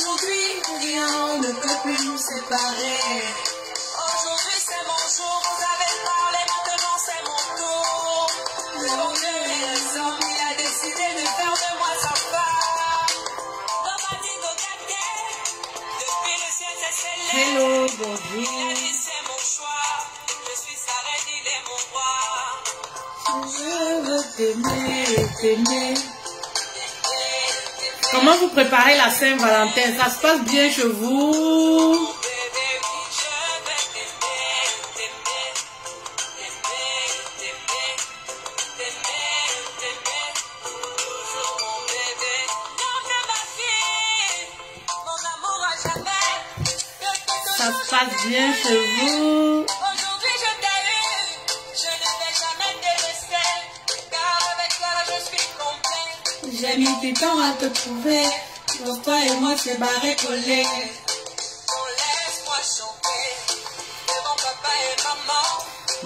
Aujourd'hui, rien ne peut plus nous séparer. Aujourd'hui, c'est mon jour, vous avez parlé, maintenant c'est mon tour. Devant Dieu et les hommes, il a décidé de faire de moi sa femme. Dans ma vie de gagner, depuis le ciel s'est scellé. Hello, Il a bonjour. dit c'est mon choix, je suis sa reine, il est mon roi. Je veux t'aimer, t'aimer. Comment vous préparez la Saint-Valentin? Ça se passe bien chez vous? Ça se passe bien chez vous? Aujourd'hui je t'ai eu, je ne vais jamais te laisser, car avec toi je suis complet. J'ai mis du temps à te trouver. Pour toi et moi c'est barré collé. Oh, laisse-moi chanter devant papa et maman,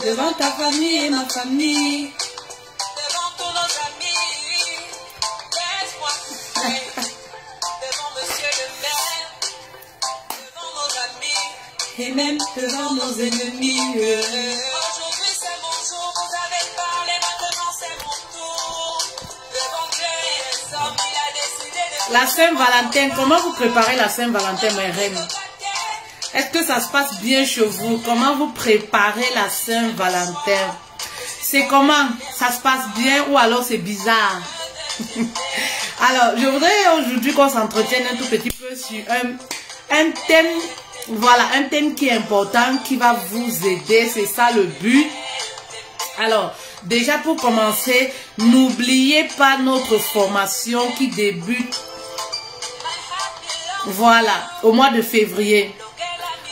Devant ta famille et ma famille. devant tous nos amis. Laisse-moi chanter devant monsieur le maire, devant nos amis. Et même devant nos ennemis. Aujourd'hui c'est mon jour, vous avez parlé, maintenant c'est mon tour. Devant Dieu et les hommes, il a décidé de La Saint-Valentin, comment vous préparez la Saint-Valentin, mes reines? Est-ce que ça se passe bien chez vous? Comment vous préparez la Saint-Valentin? C'est comment? Ça se passe bien ou alors c'est bizarre? Alors, je voudrais aujourd'hui qu'on s'entretienne un tout petit peu sur un thème, voilà, un thème qui est important, qui va vous aider, c'est ça le but. Alors, déjà pour commencer, n'oubliez pas notre formation qui débute, voilà, au mois de février.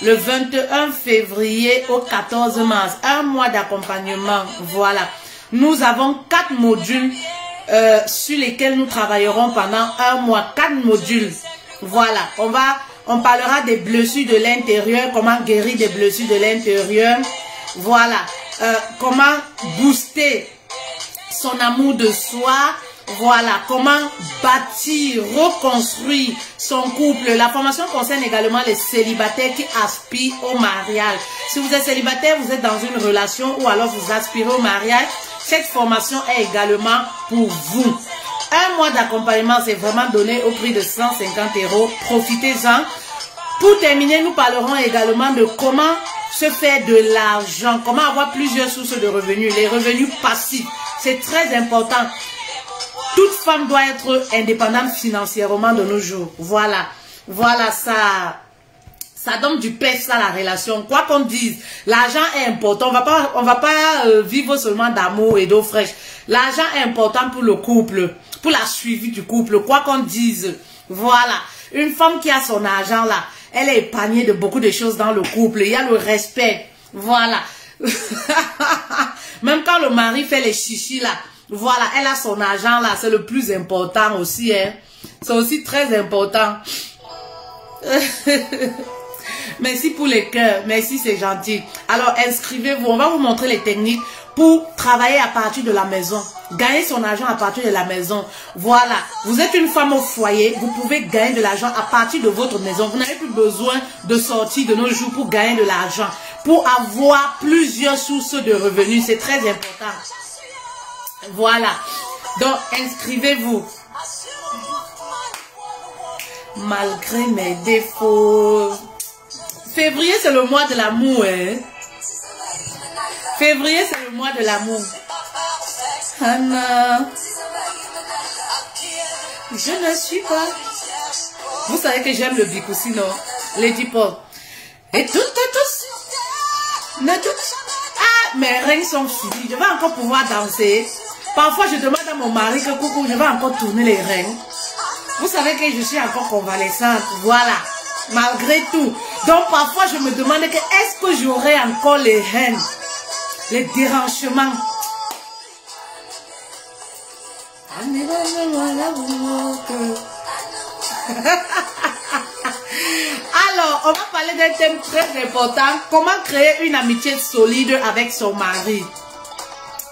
Le 21 février au 14 mars, un mois d'accompagnement, voilà. Nous avons 4 modules sur lesquels nous travaillerons pendant un mois, 4 modules, voilà. On parlera des blessures de l'intérieur, comment guérir des blessures de l'intérieur, voilà. Comment booster son amour de soi, voilà, comment bâtir, reconstruire son couple. La formation concerne également les célibataires qui aspirent au mariage. Si vous êtes célibataire, vous êtes dans une relation ou alors vous aspirez au mariage, cette formation est également pour vous. Un mois d'accompagnement, c'est vraiment donné au prix de 150 €. Profitez-en. Pour terminer, nous parlerons également de comment se faire de l'argent, comment avoir plusieurs sources de revenus, les revenus passifs. C'est très important. Toute femme doit être indépendante financièrement de nos jours. Voilà. Voilà, ça donne du pèse à la relation. Quoi qu'on dise, l'argent est important. On va pas vivre seulement d'amour et d'eau fraîche. L'argent est important pour le couple, pour la suivi du couple. Quoi qu'on dise, voilà. Une femme qui a son argent là, elle est épargnée de beaucoup de choses dans le couple. Il y a le respect. Voilà. Même quand le mari fait les chichis là, voilà, elle a son argent là. C'est le plus important aussi. Hein. C'est aussi très important. Merci pour les cœurs. Merci, c'est gentil. Alors, inscrivez-vous. On va vous montrer les techniques pour travailler à partir de la maison. Gagner son argent à partir de la maison. Voilà. Vous êtes une femme au foyer. Vous pouvez gagner de l'argent à partir de votre maison. Vous n'avez plus besoin de sortir de nos jours pour gagner de l'argent. Pour avoir plusieurs sources de revenus. C'est très important. Voilà. Donc, inscrivez-vous. Malgré mes défauts. Février, c'est le mois de l'amour. Hein? Février, c'est le mois de l'amour. Anna, je ne suis pas. Vous savez que j'aime le bikoussi, non? Lady Pop. Et toutes et tous. Ne toutes. Ah, mes reins sont finis. Je vais encore pouvoir danser. Parfois, je demande à mon mari que coucou, je vais encore tourner les reins. Vous savez que je suis encore convalescente. Voilà. Malgré tout. Donc, parfois, je me demande que est-ce que j'aurai encore les reins, les dérangements. Alors, on va parler d'un thème très important. Comment créer une amitié solide avec son mari.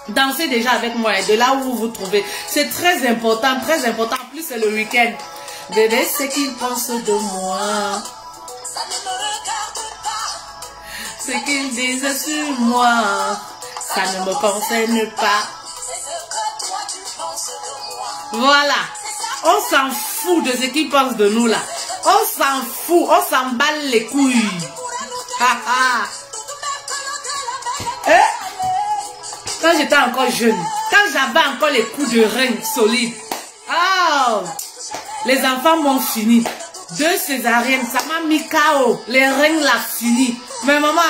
Dansez déjà avec moi, de là où vous vous trouvez. C'est très important, très important. En plus, c'est le week-end. Bébé, ce qu'ils pensent de moi. Ça ne me regarde pas. Ce qu'ils disent sur moi, ça ne me concerne pas. C'est ce que toi tu penses de moi. Voilà. On s'en fout de ce qu'ils pensent de nous là. On s'en fout, on s'emballe les couilles. Quand j'étais encore jeune, quand j'avais encore les coups de rein solides, oh, les enfants m'ont fini. 2 césariennes, ça m'a mis KO. Les reins l'ont fini. Mais maman,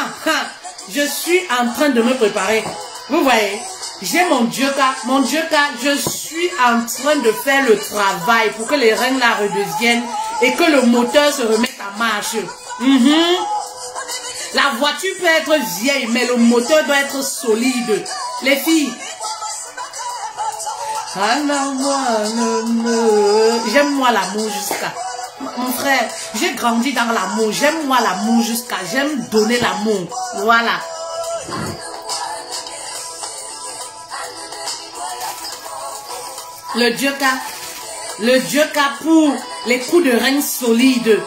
je suis en train de me préparer. Vous voyez, j'ai mon Dioka, je suis en train de faire le travail pour que les reins là redeviennent et que le moteur se remette en marche. La voiture peut être vieille, mais le moteur doit être solide. Les filles. Ah non, j'aime moi l'amour jusqu'à... Mon frère, j'ai grandi dans l'amour. J'aime moi l'amour jusqu'à... J'aime donner l'amour. Voilà. Le Dioka pour les coups de rein solides.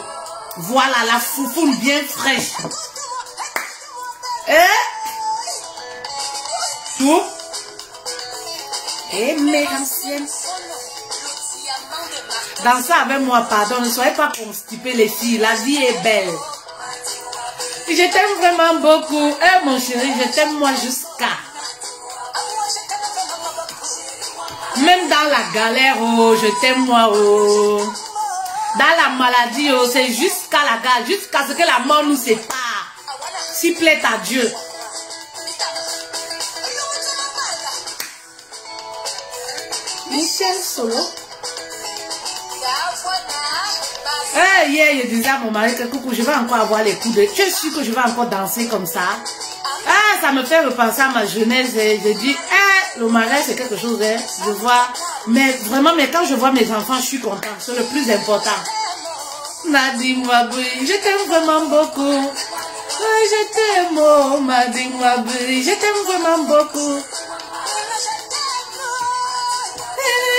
Voilà, la foufoune bien fraîche. Tout. Et mes anciennes. Dansez avec moi, pardon, ne soyez pas constipés les filles, la vie est belle. Je t'aime vraiment beaucoup. Mon chéri, je t'aime moi jusqu'à. Même dans la galère, oh, je t'aime moi, oh. Dans la maladie, oh, c'est jusqu'à la galère, jusqu'à ce que la mort nous sépare. S'il plaît à Dieu. Michel Solo. Hier, je disais à mon mari que coucou, je vais encore avoir les coups de... Tu es sûr que je vais encore danser comme ça? Ah, ça me fait repenser à ma jeunesse. Je dis, le mariage c'est quelque chose, hein, je vois. Mais vraiment, mais quand je vois mes enfants, je suis contente. C'est le plus important. Nadine Wabri, je t'aime vraiment beaucoup. Je t'aime, oh, Nadine Wabri, je t'aime vraiment beaucoup.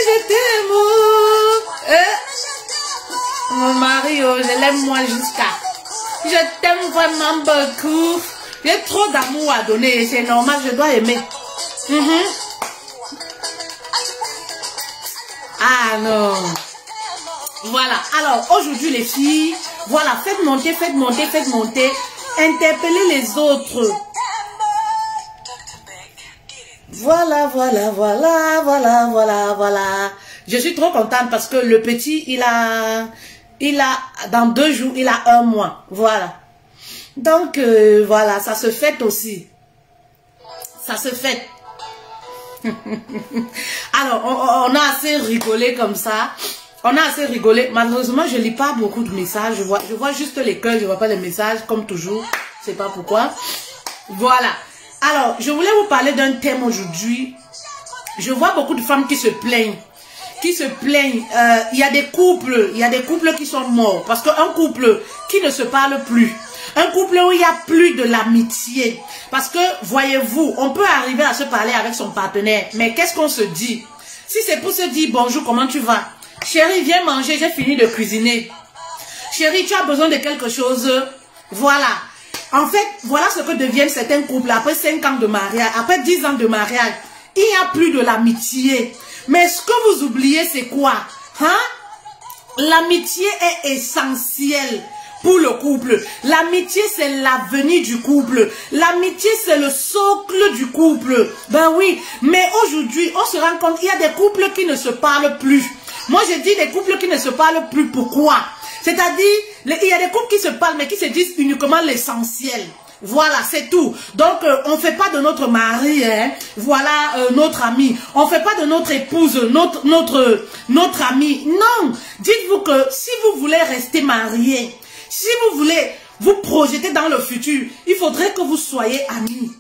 Je t'aime, oh. Mon mari, oh, je l'aime moi jusqu'à. Je t'aime vraiment beaucoup. J'ai trop d'amour à donner, c'est normal, je dois aimer. Ah non. Voilà, alors aujourd'hui les filles, voilà, faites monter. Interpellez les autres. Voilà. Je suis trop contente parce que le petit, il a dans 2 jours, il a 1 mois. Voilà. Donc, voilà, ça se fête aussi. Ça se fête. Alors, on a assez rigolé comme ça. On a assez rigolé. Malheureusement, je lis pas beaucoup de messages. Je vois juste les cœurs, je vois pas les messages, comme toujours. Je sais pas pourquoi. Voilà. Alors, je voulais vous parler d'un thème aujourd'hui. Je vois beaucoup de femmes qui se plaignent. Il y a des couples qui sont morts. Parce qu'un couple qui ne se parle plus, un couple où il n'y a plus de l'amitié. Parce que, voyez-vous, on peut arriver à se parler avec son partenaire. Mais qu'est-ce qu'on se dit? Si c'est pour se dire bonjour, comment tu vas? Chérie, viens manger, j'ai fini de cuisiner. Chérie, tu as besoin de quelque chose? Voilà. En fait, voilà ce que deviennent certains couples après 5 ans de mariage, après 10 ans de mariage. Il n'y a plus de l'amitié. Mais ce que vous oubliez, c'est quoi? L'amitié est essentielle pour le couple. L'amitié, c'est l'avenir du couple. L'amitié, c'est le socle du couple. Ben oui, mais aujourd'hui, on se rend compte qu'il y a des couples qui ne se parlent plus. Moi, je dis des couples qui ne se parlent plus. Pourquoi? C'est-à-dire, il y a des couples qui se parlent, mais qui se disent uniquement l'essentiel. Voilà, c'est tout. Donc, on ne fait pas de notre mari, hein, voilà, notre ami. On ne fait pas de notre épouse, notre ami. Non, dites-vous que si vous voulez rester marié, si vous voulez vous projeter dans le futur, il faudrait que vous soyez amis.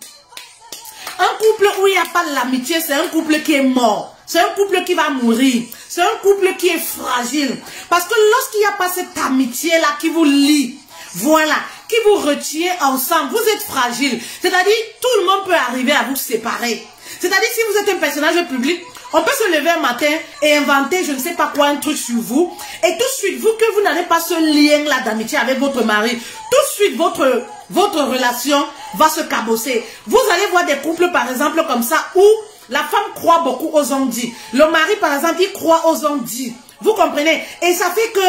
Un couple où il n'y a pas de l'amitié, c'est un couple qui est mort. C'est un couple qui va mourir. C'est un couple qui est fragile. Parce que lorsqu'il n'y a pas cette amitié-là qui vous lie, voilà, qui vous retient ensemble, vous êtes fragile. C'est-à-dire, tout le monde peut arriver à vous séparer. C'est-à-dire, si vous êtes un personnage public, On peut se lever un matin et inventer je ne sais pas quoi, un truc sur vous. Et tout de suite, vous que vous n'avez pas ce lien-là d'amitié avec votre mari, tout de suite, votre relation va se cabosser. Vous allez voir des couples, par exemple, comme ça, où la femme croit beaucoup aux on-dit. Le mari, par exemple, il croit aux on-dit. Vous comprenez? Et ça fait que,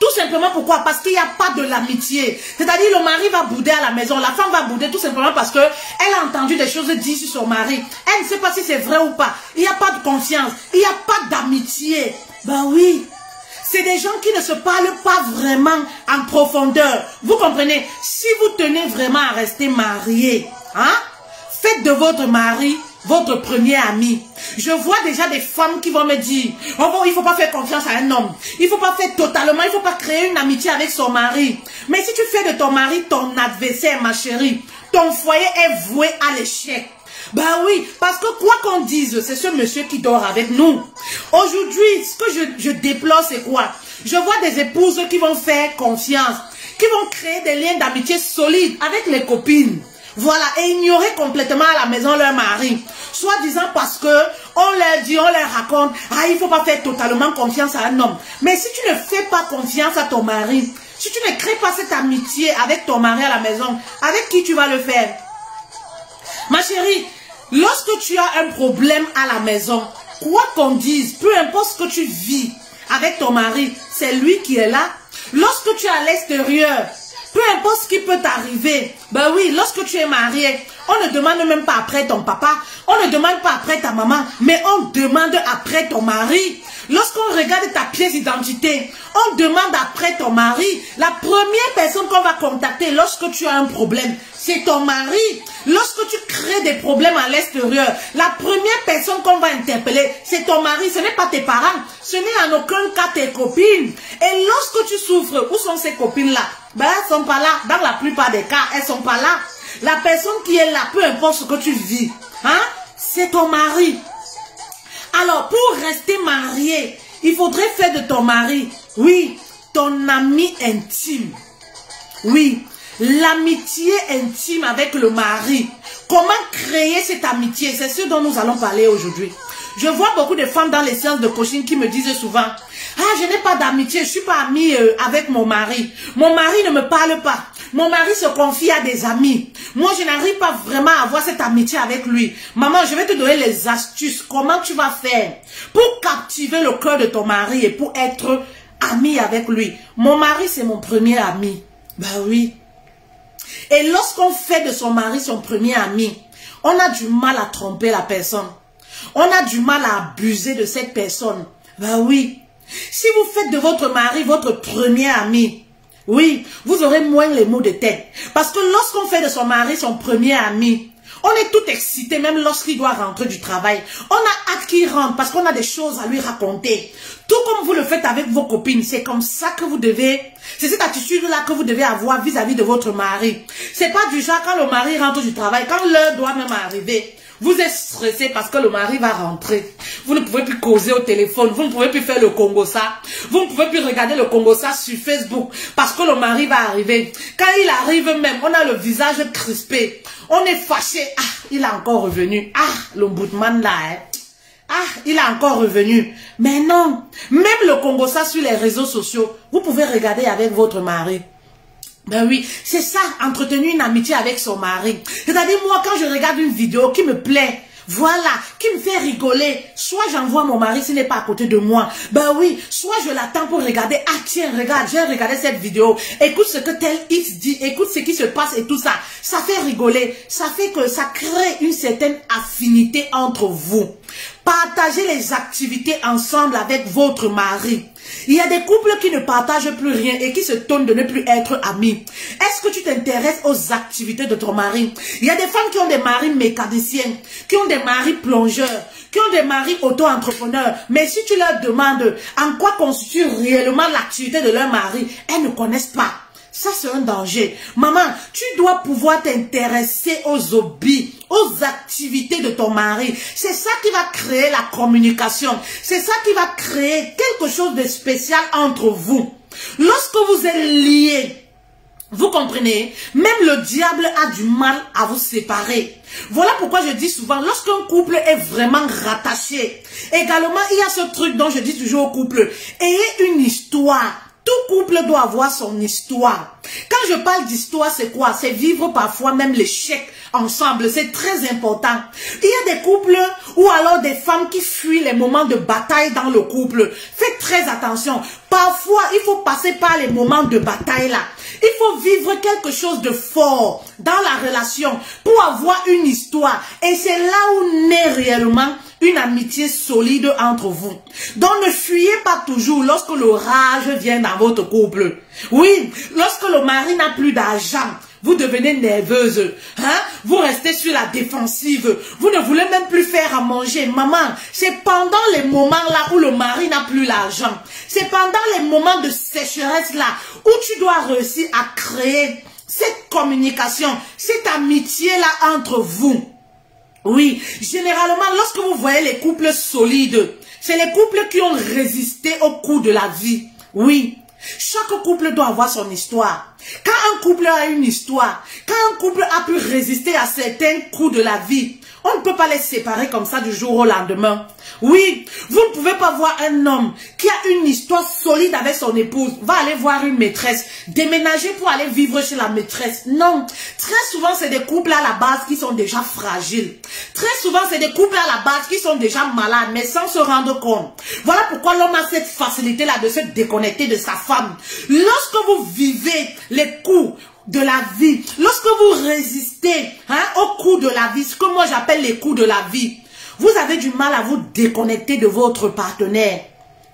tout simplement pourquoi? Parce qu'il n'y a pas de l'amitié. C'est-à-dire le mari va bouder à la maison, la femme va bouder tout simplement parce que elle a entendu des choses dites sur son mari. Elle ne sait pas si c'est vrai ou pas. Il n'y a pas de confiance, il n'y a pas d'amitié. Ben oui, c'est des gens qui ne se parlent pas vraiment en profondeur. Vous comprenez? Si vous tenez vraiment à rester marié, hein, faites de votre mari votre premier ami. Je vois déjà des femmes qui vont me dire, oh bon, il ne faut pas faire confiance à un homme. Il ne faut pas faire totalement, il ne faut pas créer une amitié avec son mari. Mais si tu fais de ton mari ton adversaire, ma chérie, ton foyer est voué à l'échec. Ben oui, parce que quoi qu'on dise, c'est ce monsieur qui dort avec nous. Aujourd'hui, ce que je déplore, c'est quoi? Je vois des épouses qui vont faire confiance, qui vont créer des liens d'amitié solides avec les copines. Voilà, et ignorer complètement à la maison leur mari. Soit disant parce que on leur dit, on leur raconte, ah, il ne faut pas faire totalement confiance à un homme. Mais si tu ne fais pas confiance à ton mari, si tu ne crées pas cette amitié avec ton mari à la maison, avec qui tu vas le faire? Ma chérie, lorsque tu as un problème à la maison, quoi qu'on dise, peu importe ce que tu vis avec ton mari, c'est lui qui est là. Lorsque tu es à l'extérieur, peu importe ce qui peut t'arriver, ben oui, lorsque tu es marié, on ne demande même pas après ton papa, on ne demande pas après ta maman, mais on demande après ton mari. Lorsqu'on regarde ta pièce d'identité, on demande après ton mari. La première personne qu'on va contacter lorsque tu as un problème, c'est ton mari. Lorsque tu crées des problèmes à l'extérieur, la première personne qu'on va interpeller, c'est ton mari. Ce n'est pas tes parents, ce n'est en aucun cas tes copines. Et lorsque tu souffres, où sont ces copines-là? Ben, elles ne sont pas là. Dans la plupart des cas, elles ne sont pas là. La personne qui est là, peu importe ce que tu vis, hein, c'est ton mari. Alors, pour rester marié, il faudrait faire de ton mari, oui, ton ami intime. Oui, l'amitié intime avec le mari. Comment créer cette amitié? C'est ce dont nous allons parler aujourd'hui. Je vois beaucoup de femmes dans les séances de coaching qui me disent souvent, ah, je n'ai pas d'amitié, je ne suis pas amie avec mon mari. Mon mari ne me parle pas. Mon mari se confie à des amis. Moi, je n'arrive pas vraiment à avoir cette amitié avec lui. Maman, je vais te donner les astuces. Comment tu vas faire pour captiver le cœur de ton mari et pour être ami avec lui? Mon mari, c'est mon premier ami. Ben oui. Et lorsqu'on fait de son mari son premier ami, on a du mal à tromper la personne. On a du mal à abuser de cette personne. Ben oui. Si vous faites de votre mari votre premier ami, oui, vous aurez moins les maux de tête. Parce que lorsqu'on fait de son mari son premier ami, on est tout excité, même lorsqu'il doit rentrer du travail. On a hâte qu'il rentre parce qu'on a des choses à lui raconter. Tout comme vous le faites avec vos copines, c'est comme ça que vous devez, c'est cette attitude-là que vous devez avoir vis-à-vis de votre mari. C'est pas du genre quand le mari rentre du travail, quand l'heure doit même arriver. Vous êtes stressé parce que le mari va rentrer. Vous ne pouvez plus causer au téléphone. Vous ne pouvez plus faire le Congossa. Vous ne pouvez plus regarder le Congossa sur Facebook parce que le mari va arriver. Quand il arrive même, on a le visage crispé. On est fâché. Ah, il est encore revenu. Ah, l'ombudsman là. Hein. Ah, il est encore revenu. Mais non. Même le Congossa sur les réseaux sociaux, vous pouvez regarder avec votre mari. Ben oui, c'est ça, entretenir une amitié avec son mari. C'est-à-dire, moi, quand je regarde une vidéo qui me plaît, voilà, qui me fait rigoler, soit j'envoie mon mari s'il n'est pas à côté de moi. Ben oui, soit je l'attends pour regarder, ah tiens, regarde, j'ai regardé cette vidéo, écoute ce que tel X dit, écoute ce qui se passe et tout ça. Ça fait rigoler, ça fait que ça crée une certaine affinité entre vous. Partagez les activités ensemble avec votre mari. Il y a des couples qui ne partagent plus rien et qui se tonnent de ne plus être amis. Est-ce que tu t'intéresses aux activités de ton mari? Il y a des femmes qui ont des maris mécaniciens, qui ont des maris plongeurs, qui ont des maris auto-entrepreneurs. Mais si tu leur demandes en quoi constitue réellement l'activité de leur mari, elles ne connaissent pas. Ça, c'est un danger. Maman, tu dois pouvoir t'intéresser aux hobbies, aux activités de ton mari. C'est ça qui va créer la communication. C'est ça qui va créer quelque chose de spécial entre vous. Lorsque vous êtes liés, Vous comprenez? Même le diable a du mal à vous séparer. Voilà pourquoi je dis souvent, lorsqu'un couple est vraiment rattaché, également, il y a ce truc dont je dis toujours au couple, ayez une histoire. Tout couple doit avoir son histoire. Quand je parle d'histoire, c'est quoi? C'est vivre parfois même l'échec ensemble. C'est très important. Il y a des couples ou alors des femmes qui fuient les moments de bataille dans le couple. Faites très attention. Parfois, il faut passer par les moments de bataille là. Il faut vivre quelque chose de fort dans la relation pour avoir une histoire. Et c'est là où naît réellement une amitié solide entre vous. Donc ne fuyez pas toujours lorsque l'orage vient dans votre couple. Oui, lorsque le mari n'a plus d'argent, vous devenez nerveuse. Hein? Vous restez sur la défensive. Vous ne voulez même plus faire à manger. Maman, c'est pendant les moments là où le mari n'a plus l'argent. C'est pendant les moments de sécheresse là où tu dois réussir à créer cette communication, cette amitié là entre vous. Oui, généralement, lorsque vous voyez les couples solides, c'est les couples qui ont résisté au coup de la vie. Oui, chaque couple doit avoir son histoire. Quand un couple a une histoire, quand un couple a pu résister à certains coups de la vie, on ne peut pas les séparer comme ça du jour au lendemain. Oui, vous ne pouvez pas voir un homme qui a une histoire solide avec son épouse, va aller voir une maîtresse, déménager pour aller vivre chez la maîtresse. Non, très souvent c'est des couples à la base qui sont déjà fragiles. Très souvent c'est des couples à la base qui sont déjà malades, mais sans se rendre compte. Voilà pourquoi l'homme a cette facilité-là de se déconnecter de sa femme. Lorsque vous vivez les coups de la vie, lorsque vous résistez aux coups de la vie, ce que moi j'appelle les coups de la vie, vous avez du mal à vous déconnecter de votre partenaire.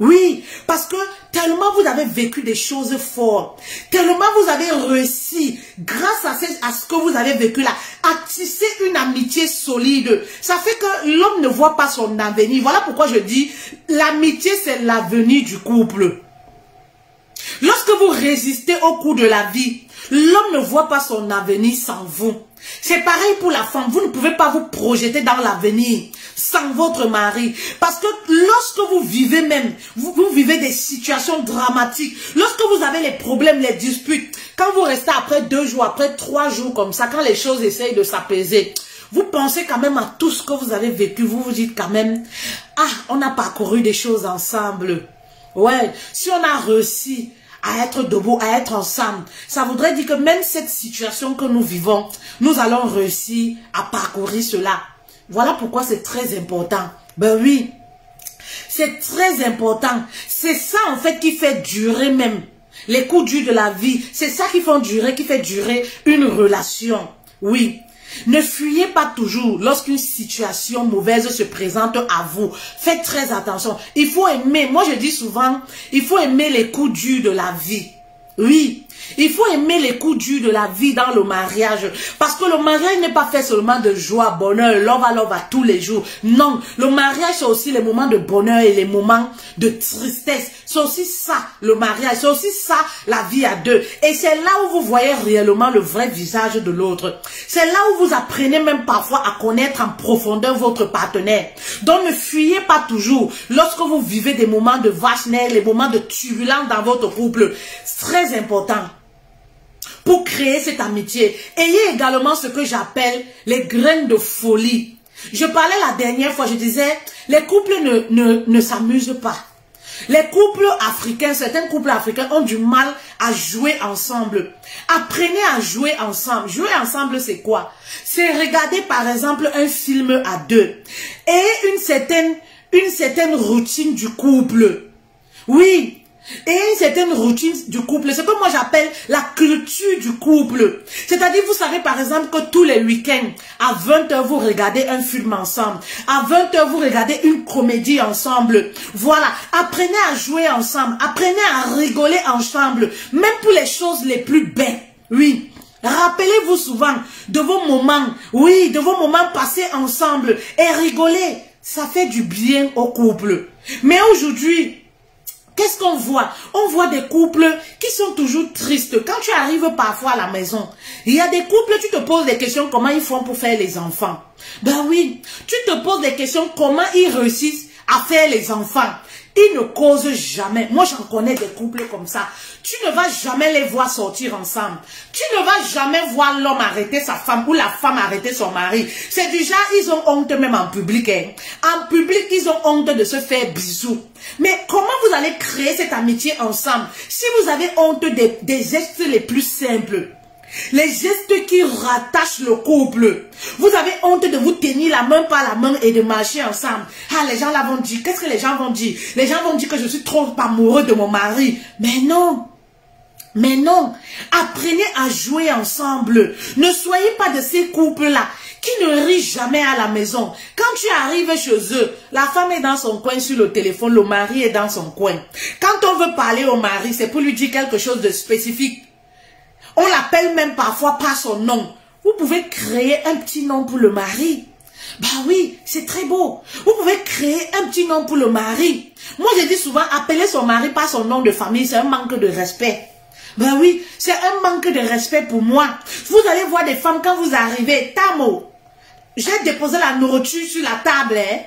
Oui, parce que tellement vous avez vécu des choses fortes, tellement vous avez réussi, grâce à ce que vous avez vécu là, à tisser une amitié solide. Ça fait que l'homme ne voit pas son avenir. Voilà pourquoi je dis, l'amitié c'est l'avenir du couple. Lorsque vous résistez au coup de la vie, l'homme ne voit pas son avenir sans vous. C'est pareil pour la femme. Vous ne pouvez pas vous projeter dans l'avenir sans votre mari. Parce que lorsque vous vivez même, vous vivez des situations dramatiques, lorsque vous avez les problèmes, les disputes, quand vous restez après 2 jours, après 3 jours comme ça, quand les choses essayent de s'apaiser, vous pensez quand même à tout ce que vous avez vécu. Vous vous dites quand même, ah, on a parcouru des choses ensemble. Ouais, si on a réussi à être debout, à être ensemble, ça voudrait dire que même cette situation que nous vivons, nous allons réussir à parcourir cela. Voilà pourquoi c'est très important. Ben oui, c'est très important. C'est ça en fait qui fait durer même les coups durs de la vie. C'est ça qui fait durer une relation. Oui. Ne fuyez pas toujours lorsqu'une situation mauvaise se présente à vous. Faites très attention. Il faut aimer, moi je dis souvent, il faut aimer les coups durs de la vie. Oui, il faut aimer les coups durs de la vie dans le mariage. Parce que le mariage n'est pas fait seulement de joie, bonheur, love à tous les jours. Non, le mariage c'est aussi les moments de bonheur et les moments de tristesse. C'est aussi ça, le mariage. C'est aussi ça, la vie à deux. Et c'est là où vous voyez réellement le vrai visage de l'autre. C'est là où vous apprenez même parfois à connaître en profondeur votre partenaire. Donc ne fuyez pas toujours lorsque vous vivez des moments de vache-neige, les moments de turbulence dans votre couple. C'est très important. Pour créer cette amitié, ayez également ce que j'appelle les graines de folie. Je parlais la dernière fois, je disais, les couples ne s'amusent pas. Les couples africains, certains couples africains ont du mal à jouer ensemble. Apprenez à jouer ensemble. Jouer ensemble, c'est quoi? C'est regarder par exemple un film à deux. Et une certaine routine du couple. Oui. Et une certaine routine du couple, c'est que moi j'appelle la culture du couple. C'est-à-dire, vous savez par exemple que tous les week-ends, à 20 h, vous regardez un film ensemble. À 20 h, vous regardez une comédie ensemble. Voilà, apprenez à jouer ensemble. Apprenez à rigoler ensemble. Même pour les choses les plus bêtes. Oui. Rappelez-vous souvent de vos moments, oui, de vos moments passés ensemble. Et rigoler, ça fait du bien au couple. Mais aujourd'hui, qu'est-ce qu'on voit? On voit des couples qui sont toujours tristes. Quand tu arrives parfois à la maison, il y a des couples, tu te poses des questions, comment ils font pour faire les enfants? Ben oui, tu te poses des questions, comment ils réussissent à faire les enfants? Ils ne causent jamais. Moi, j'en connais des couples comme ça. Tu ne vas jamais les voir sortir ensemble. Tu ne vas jamais voir l'homme arrêter sa femme ou la femme arrêter son mari. C'est déjà, ils ont honte même en public. Hein. En public, ils ont honte de se faire bisous. Mais comment vous allez créer cette amitié ensemble si vous avez honte des gestes les plus simples? Les gestes qui rattachent le couple. Vous avez honte de vous tenir la main par la main et de marcher ensemble. Ah, les gens là vont dire, qu'est-ce que les gens vont dire? Les gens vont dire que je suis trop amoureux de mon mari. Mais non. Mais non. Apprenez à jouer ensemble. Ne soyez pas de ces couples-là qui ne rient jamais à la maison. Quand tu arrives chez eux, la femme est dans son coin sur le téléphone, le mari est dans son coin. Quand on veut parler au mari, c'est pour lui dire quelque chose de spécifique. On l'appelle même parfois par son nom. Vous pouvez créer un petit nom pour le mari. Bah oui, c'est très beau. Vous pouvez créer un petit nom pour le mari. Moi, je dis souvent, appeler son mari par son nom de famille, c'est un manque de respect. Ben oui, c'est un manque de respect pour moi. Vous allez voir des femmes quand vous arrivez, Tamo, j'ai déposé la nourriture sur la table, hein.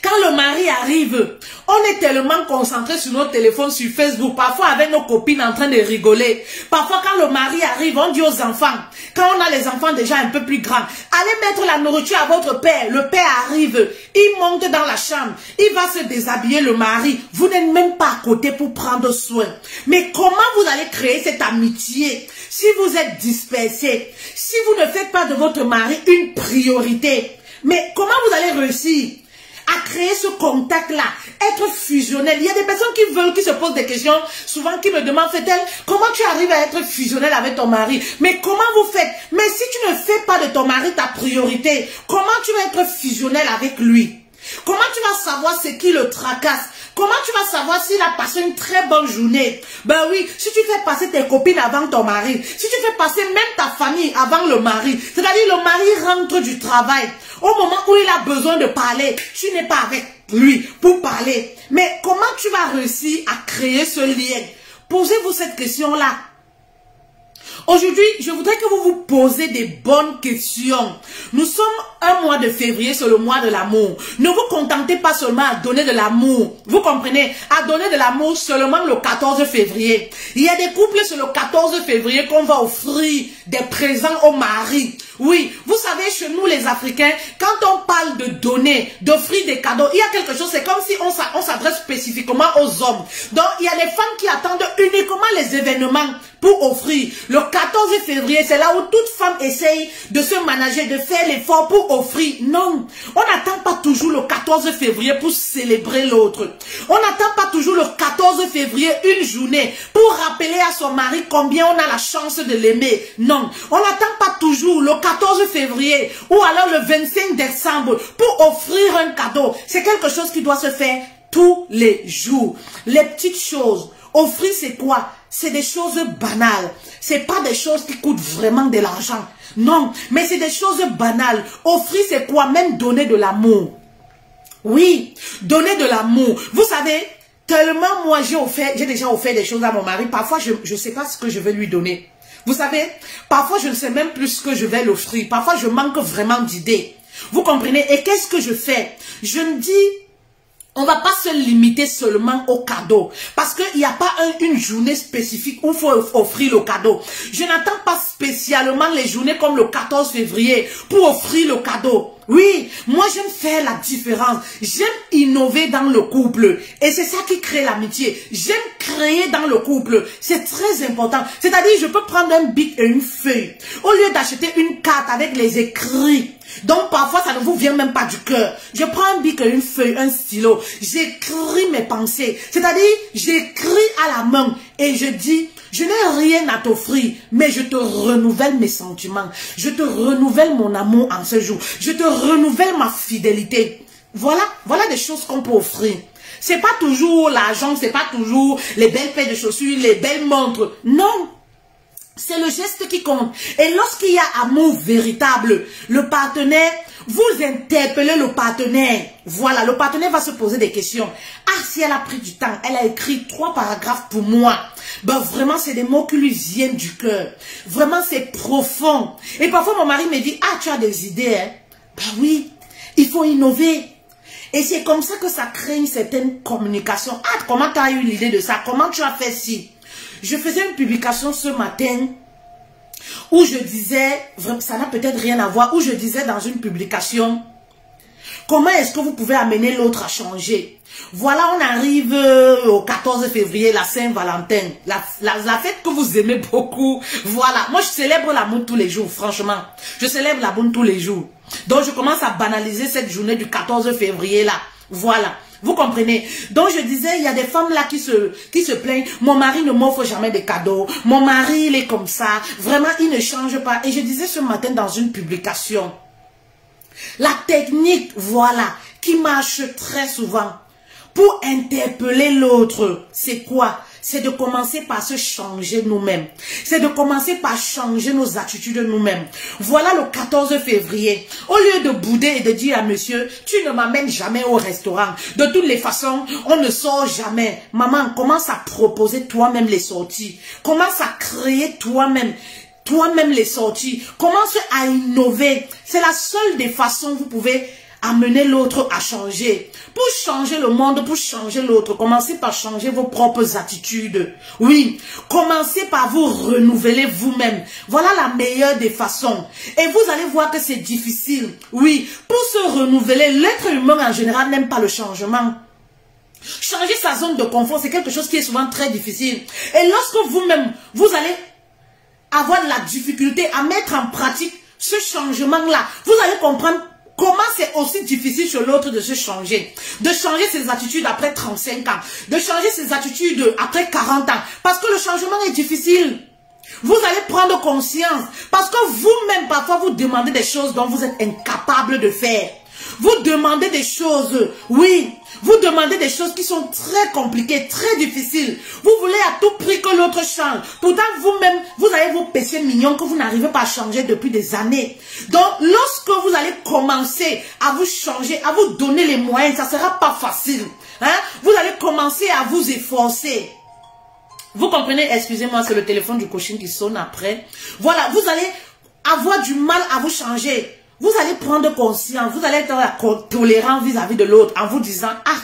Quand le mari arrive, on est tellement concentré sur nos téléphones, sur Facebook, parfois avec nos copines en train de rigoler. Parfois quand le mari arrive, on dit aux enfants, quand on a les enfants déjà un peu plus grands, allez mettre la nourriture à votre père. Le père arrive, il monte dans la chambre, il va se déshabiller le mari. Vous n'êtes même pas à côté pour prendre soin. Mais comment vous allez créer cette amitié si vous êtes dispersés, si vous ne faites pas de votre mari une priorité? Mais comment vous allez réussir à créer ce contact-là, être fusionnel? Il y a des personnes qui se posent des questions, souvent qui me demandent, fait-elle, comment tu arrives à être fusionnel avec ton mari? Mais comment vous faites? Mais si tu ne fais pas de ton mari ta priorité, comment tu vas être fusionnel avec lui? Comment tu vas savoir ce qui le tracasse? Comment tu vas savoir s'il a passé une très bonne journée? Ben oui, si tu fais passer tes copines avant ton mari, si tu fais passer même ta famille avant le mari, c'est-à-dire le mari rentre du travail, au moment où il a besoin de parler, tu n'es pas avec lui pour parler. Mais comment tu vas réussir à créer ce lien? Posez-vous cette question-là. Aujourd'hui, je voudrais que vous vous posez des bonnes questions. Nous sommes un mois de février, c'est le mois de l'amour. Ne vous contentez pas seulement à donner de l'amour. Vous comprenez? À donner de l'amour seulement le 14 février. Il y a des couples, c'est le 14 février qu'on va offrir des présents au mari. Oui, vous savez, chez nous les Africains, quand on parle de donner, d'offrir des cadeaux, il y a quelque chose, c'est comme si on s'adresse spécifiquement aux hommes. Donc, il y a des femmes qui attendent uniquement les événements pour offrir. Le 14 février, c'est là où toute femme essaye de se manager, de faire l'effort pour offrir. Non, on n'attend pas toujours le 14 février pour célébrer l'autre. On n'attend pas toujours le 14 février, une journée, pour rappeler à son mari combien on a la chance de l'aimer. Non, on n'attend pas toujours le 14 février ou alors le 25 décembre pour offrir un cadeau. C'est quelque chose qui doit se faire tous les jours. Les petites choses. Offrir, c'est quoi? C'est des choses banales. C'est pas des choses qui coûtent vraiment de l'argent. Non, mais c'est des choses banales. Offrir, c'est quoi? Même donner de l'amour. Oui, donner de l'amour. Vous savez, tellement moi j'ai déjà offert des choses à mon mari. Parfois, je ne sais pas ce que je vais lui donner. Vous savez, parfois je ne sais même plus ce que je vais l'offrir. Parfois je manque vraiment d'idées. Vous comprenez? Et qu'est-ce que je fais? Je me dis, on ne va pas se limiter seulement au cadeau. Parce qu'il n'y a pas une journée spécifique où il faut offrir le cadeau. Je n'attends pas spécialement les journées comme le 14 février pour offrir le cadeau. Oui, moi j'aime faire la différence. J'aime innover dans le couple. Et c'est ça qui crée l'amitié. J'aime créer dans le couple. C'est très important. C'est-à-dire, je peux prendre un bic et une feuille. Au lieu d'acheter une carte avec les écrits. Donc parfois ça ne vous vient même pas du cœur. Je prends un bic et une feuille, un stylo. J'écris mes pensées. C'est-à-dire, j'écris à la main. Et je dis, je n'ai rien à t'offrir, mais je te renouvelle mes sentiments. Je te renouvelle mon amour en ce jour. Je te renouvelle ma fidélité. Voilà des choses qu'on peut offrir. C'est pas toujours l'argent, c'est pas toujours les belles paires de chaussures, les belles montres. Non. C'est le geste qui compte. Et lorsqu'il y a amour véritable, le partenaire, vous interpellez le partenaire. Voilà, le partenaire va se poser des questions. Ah, si elle a pris du temps, elle a écrit 3 paragraphes pour moi. Ben vraiment, c'est des mots qui lui viennent du cœur. Vraiment, c'est profond. Et parfois, mon mari me dit, ah, tu as des idées, hein? Ben oui, il faut innover. Et c'est comme ça que ça crée une certaine communication. Ah, comment tu as eu l'idée de ça? Comment tu as fait ci? Je faisais une publication ce matin où je disais, ça n'a peut-être rien à voir, où je disais dans une publication, comment est-ce que vous pouvez amener l'autre à changer? Voilà, on arrive au 14 février, la Saint-Valentin, la fête que vous aimez beaucoup. Voilà, moi je célèbre l'amour tous les jours, franchement. Je célèbre l'amour tous les jours. Donc je commence à banaliser cette journée du 14 février là. Voilà. Vous comprenez? Donc je disais, il y a des femmes là qui se plaignent. Mon mari ne m'offre jamais de cadeaux. Mon mari, il est comme ça. Vraiment, il ne change pas. Et je disais ce matin dans une publication, la technique, voilà, qui marche très souvent pour interpeller l'autre, c'est quoi? C'est de commencer par se changer nous-mêmes. C'est de commencer par changer nos attitudes nous-mêmes. Voilà le 14 février. Au lieu de bouder et de dire à monsieur, tu ne m'amènes jamais au restaurant. De toutes les façons, on ne sort jamais. Maman, commence à proposer toi-même les sorties. Commence à créer toi-même les sorties. Commence à innover. C'est la seule des façons que vous pouvez amener l'autre à changer. Pour changer le monde, pour changer l'autre, commencez par changer vos propres attitudes. Oui, commencez par vous renouveler vous-même. Voilà la meilleure des façons. Et vous allez voir que c'est difficile. Oui, pour se renouveler, l'être humain en général n'aime pas le changement. Changer sa zone de confort, c'est quelque chose qui est souvent très difficile. Et lorsque vous-même, vous allez avoir de la difficulté à mettre en pratique ce changement-là, vous allez comprendre comment c'est aussi difficile sur l'autre de se changer. De changer ses attitudes après 35 ans. De changer ses attitudes après 40 ans. Parce que le changement est difficile. Vous allez prendre conscience. Parce que vous-même, parfois, vous demandez des choses dont vous êtes incapable de faire. Vous demandez des choses, oui. Vous demandez des choses qui sont très compliquées, très difficiles. Vous voulez à tout prix que l'autre change. Pourtant, vous-même, vous avez vos péchés mignons que vous n'arrivez pas à changer depuis des années. Donc, lorsque vous allez commencer à vous changer, à vous donner les moyens, ça ne sera pas facile. Hein? Vous allez commencer à vous efforcer. Vous comprenez? Excusez-moi, c'est le téléphone du coaching qui sonne après. Voilà, vous allez avoir du mal à vous changer. Vous allez prendre conscience, vous allez être tolérant vis-à-vis de l'autre en vous disant, ah,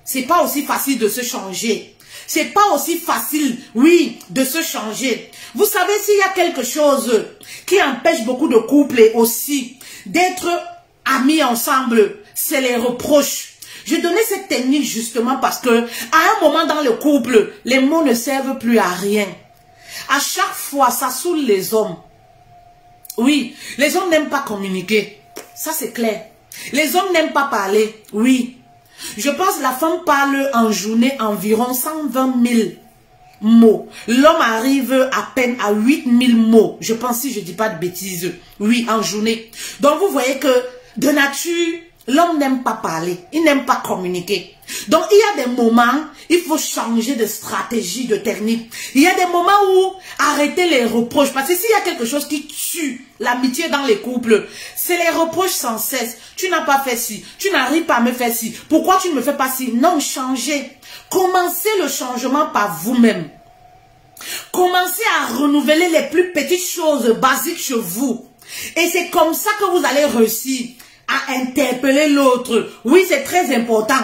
c'est pas aussi facile de se changer. C'est pas aussi facile, oui, de se changer. Vous savez, s'il y a quelque chose qui empêche beaucoup de couples aussi d'être amis ensemble, c'est les reproches. Je donnais cette technique justement parce que à un moment dans le couple, les mots ne servent plus à rien. À chaque fois, ça saoule les hommes. Oui, les hommes n'aiment pas communiquer. Ça, c'est clair. Les hommes n'aiment pas parler. Oui. Je pense que la femme parle en journée environ 120 000 mots. L'homme arrive à peine à 8 000 mots. Je pense, si je ne dis pas de bêtises. Oui, en journée. Donc, vous voyez que de nature, l'homme n'aime pas parler. Il n'aime pas communiquer. Donc, il y a des moments, il faut changer de stratégie, de technique. Il y a des moments où arrêter les reproches. Parce que s'il y a quelque chose qui tue l'amitié dans les couples, c'est les reproches sans cesse. Tu n'as pas fait ci. Tu n'arrives pas à me faire ci. Pourquoi tu ne me fais pas ci? Non, changez. Commencez le changement par vous-même. Commencez à renouveler les plus petites choses basiques chez vous. Et c'est comme ça que vous allez réussir à interpeller l'autre. Oui, c'est très important.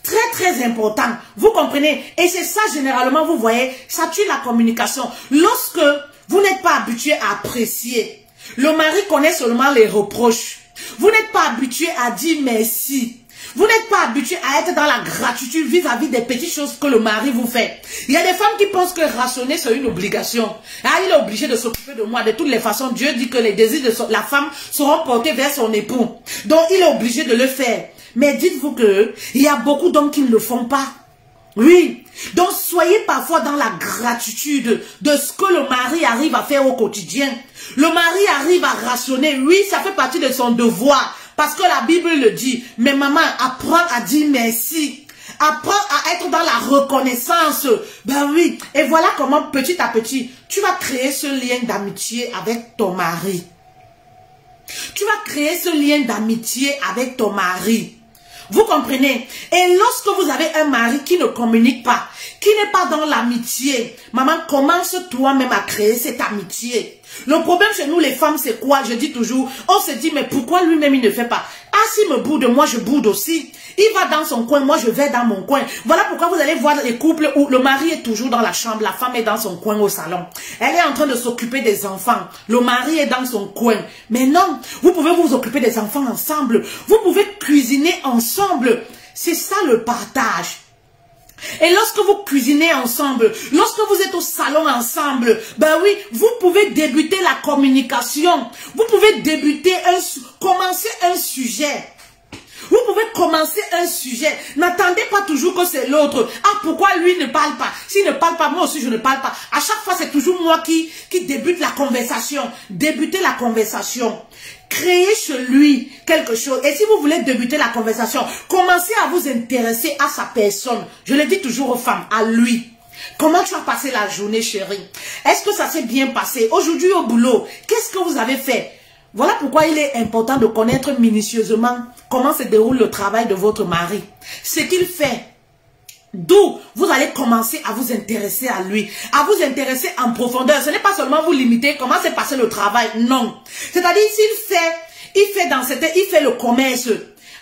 Très, très important. Vous comprenez? Et c'est ça, généralement, vous voyez, ça tue la communication. Lorsque vous n'êtes pas habitué à apprécier, le mari connaît seulement les reproches. Vous n'êtes pas habitué à dire merci. Vous n'êtes pas habitué à être dans la gratitude vis-à-vis des petites choses que le mari vous fait. Il y a des femmes qui pensent que rationner, c'est une obligation. Ah, il est obligé de s'occuper de moi. De toutes les façons, Dieu dit que les désirs de la femme seront portés vers son époux. Donc, il est obligé de le faire. Mais dites-vous que il y a beaucoup d'hommes qui ne le font pas. Oui. Donc, soyez parfois dans la gratitude de ce que le mari arrive à faire au quotidien. Le mari arrive à rationner. Oui, ça fait partie de son devoir. Parce que la Bible le dit. Mais maman, apprends à dire merci. Apprends à être dans la reconnaissance. Ben oui. Et voilà comment petit à petit, tu vas créer ce lien d'amitié avec ton mari. Tu vas créer ce lien d'amitié avec ton mari. Vous comprenez? Et lorsque vous avez un mari qui ne communique pas, qui n'est pas dans l'amitié, maman, commence toi-même à créer cette amitié. Le problème chez nous, les femmes, c'est quoi? Je dis toujours, on se dit, mais pourquoi lui-même il ne fait pas? Ah, s'il me boude, moi je boude aussi. Il va dans son coin, moi je vais dans mon coin. Voilà pourquoi vous allez voir les couples où le mari est toujours dans la chambre, la femme est dans son coin au salon. Elle est en train de s'occuper des enfants. Le mari est dans son coin. Mais non, vous pouvez vous occuper des enfants ensemble. Vous pouvez cuisiner ensemble. C'est ça le partage. Et lorsque vous cuisinez ensemble, lorsque vous êtes au salon ensemble, ben oui, vous pouvez débuter la communication. Vous pouvez commencer un sujet. Vous pouvez commencer un sujet. N'attendez pas toujours que c'est l'autre. Ah, pourquoi lui ne parle pas? S'il ne parle pas, moi aussi je ne parle pas. À chaque fois, c'est toujours moi qui débute la conversation. Débutez la conversation. Créez chez lui quelque chose. Et si vous voulez débuter la conversation, commencez à vous intéresser à sa personne. Je le dis toujours aux femmes, à lui. Comment tu as passé la journée, chérie? Est-ce que ça s'est bien passé? Aujourd'hui au boulot, qu'est-ce que vous avez fait? Voilà pourquoi il est important de connaître minutieusement comment se déroule le travail de votre mari. Ce qu'il fait. D'où vous allez commencer à vous intéresser à lui, à vous intéresser en profondeur. Ce n'est pas seulement vous limiter comment s'est passé le travail, non. C'est-à-dire il fait le commerce.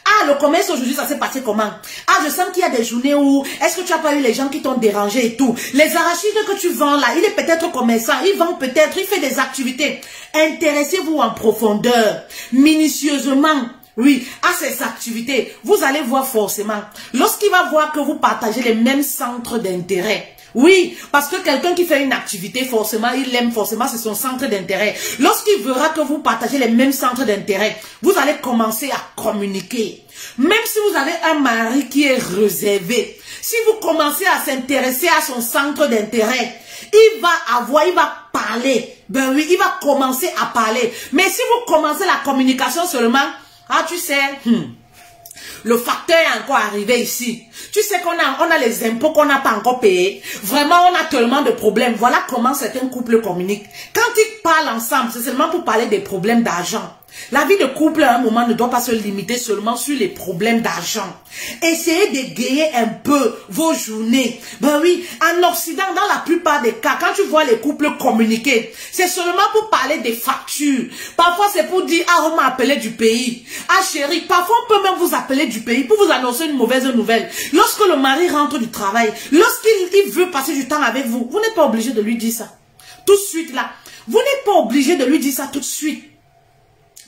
Ah, le commerce aujourd'hui, ça s'est passé comment? Ah, je sens qu'il y a des journées où, est-ce que tu n'as pas eu les gens qui t'ont dérangé et tout? Les arachides que tu vends là, il est peut-être commerçant, il vend peut-être, il fait des activités. Intéressez-vous en profondeur, minutieusement. Oui, à ces activités, vous allez voir forcément, lorsqu'il va voir que vous partagez les mêmes centres d'intérêt. Oui, parce que quelqu'un qui fait une activité, forcément, il l'aime, forcément, c'est son centre d'intérêt. Lorsqu'il verra que vous partagez les mêmes centres d'intérêt, vous allez commencer à communiquer. Même si vous avez un mari qui est réservé, si vous commencez à s'intéresser à son centre d'intérêt, il va parler. Ben oui, il va commencer à parler. Mais si vous commencez la communication seulement, ah, tu sais, le facteur est encore arrivé ici. Tu sais qu'on a les impôts qu'on n'a pas encore payés. Vraiment, on a tellement de problèmes. Voilà comment certains couples communiquent. Quand ils parlent ensemble, c'est seulement pour parler des problèmes d'argent. La vie de couple à un moment ne doit pas se limiter seulement sur les problèmes d'argent. Essayez d'égayer un peu vos journées. Ben oui, en Occident, dans la plupart des cas, quand tu vois les couples communiquer, c'est seulement pour parler des factures. Parfois, c'est pour dire, ah, on m'a appelé du pays. Ah, chérie, parfois, on peut même vous appeler du pays pour vous annoncer une mauvaise nouvelle. Lorsque le mari rentre du travail, lorsqu'il veut passer du temps avec vous, vous n'êtes pas obligé de lui dire ça. Tout de suite, là. Vous n'êtes pas obligé de lui dire ça tout de suite.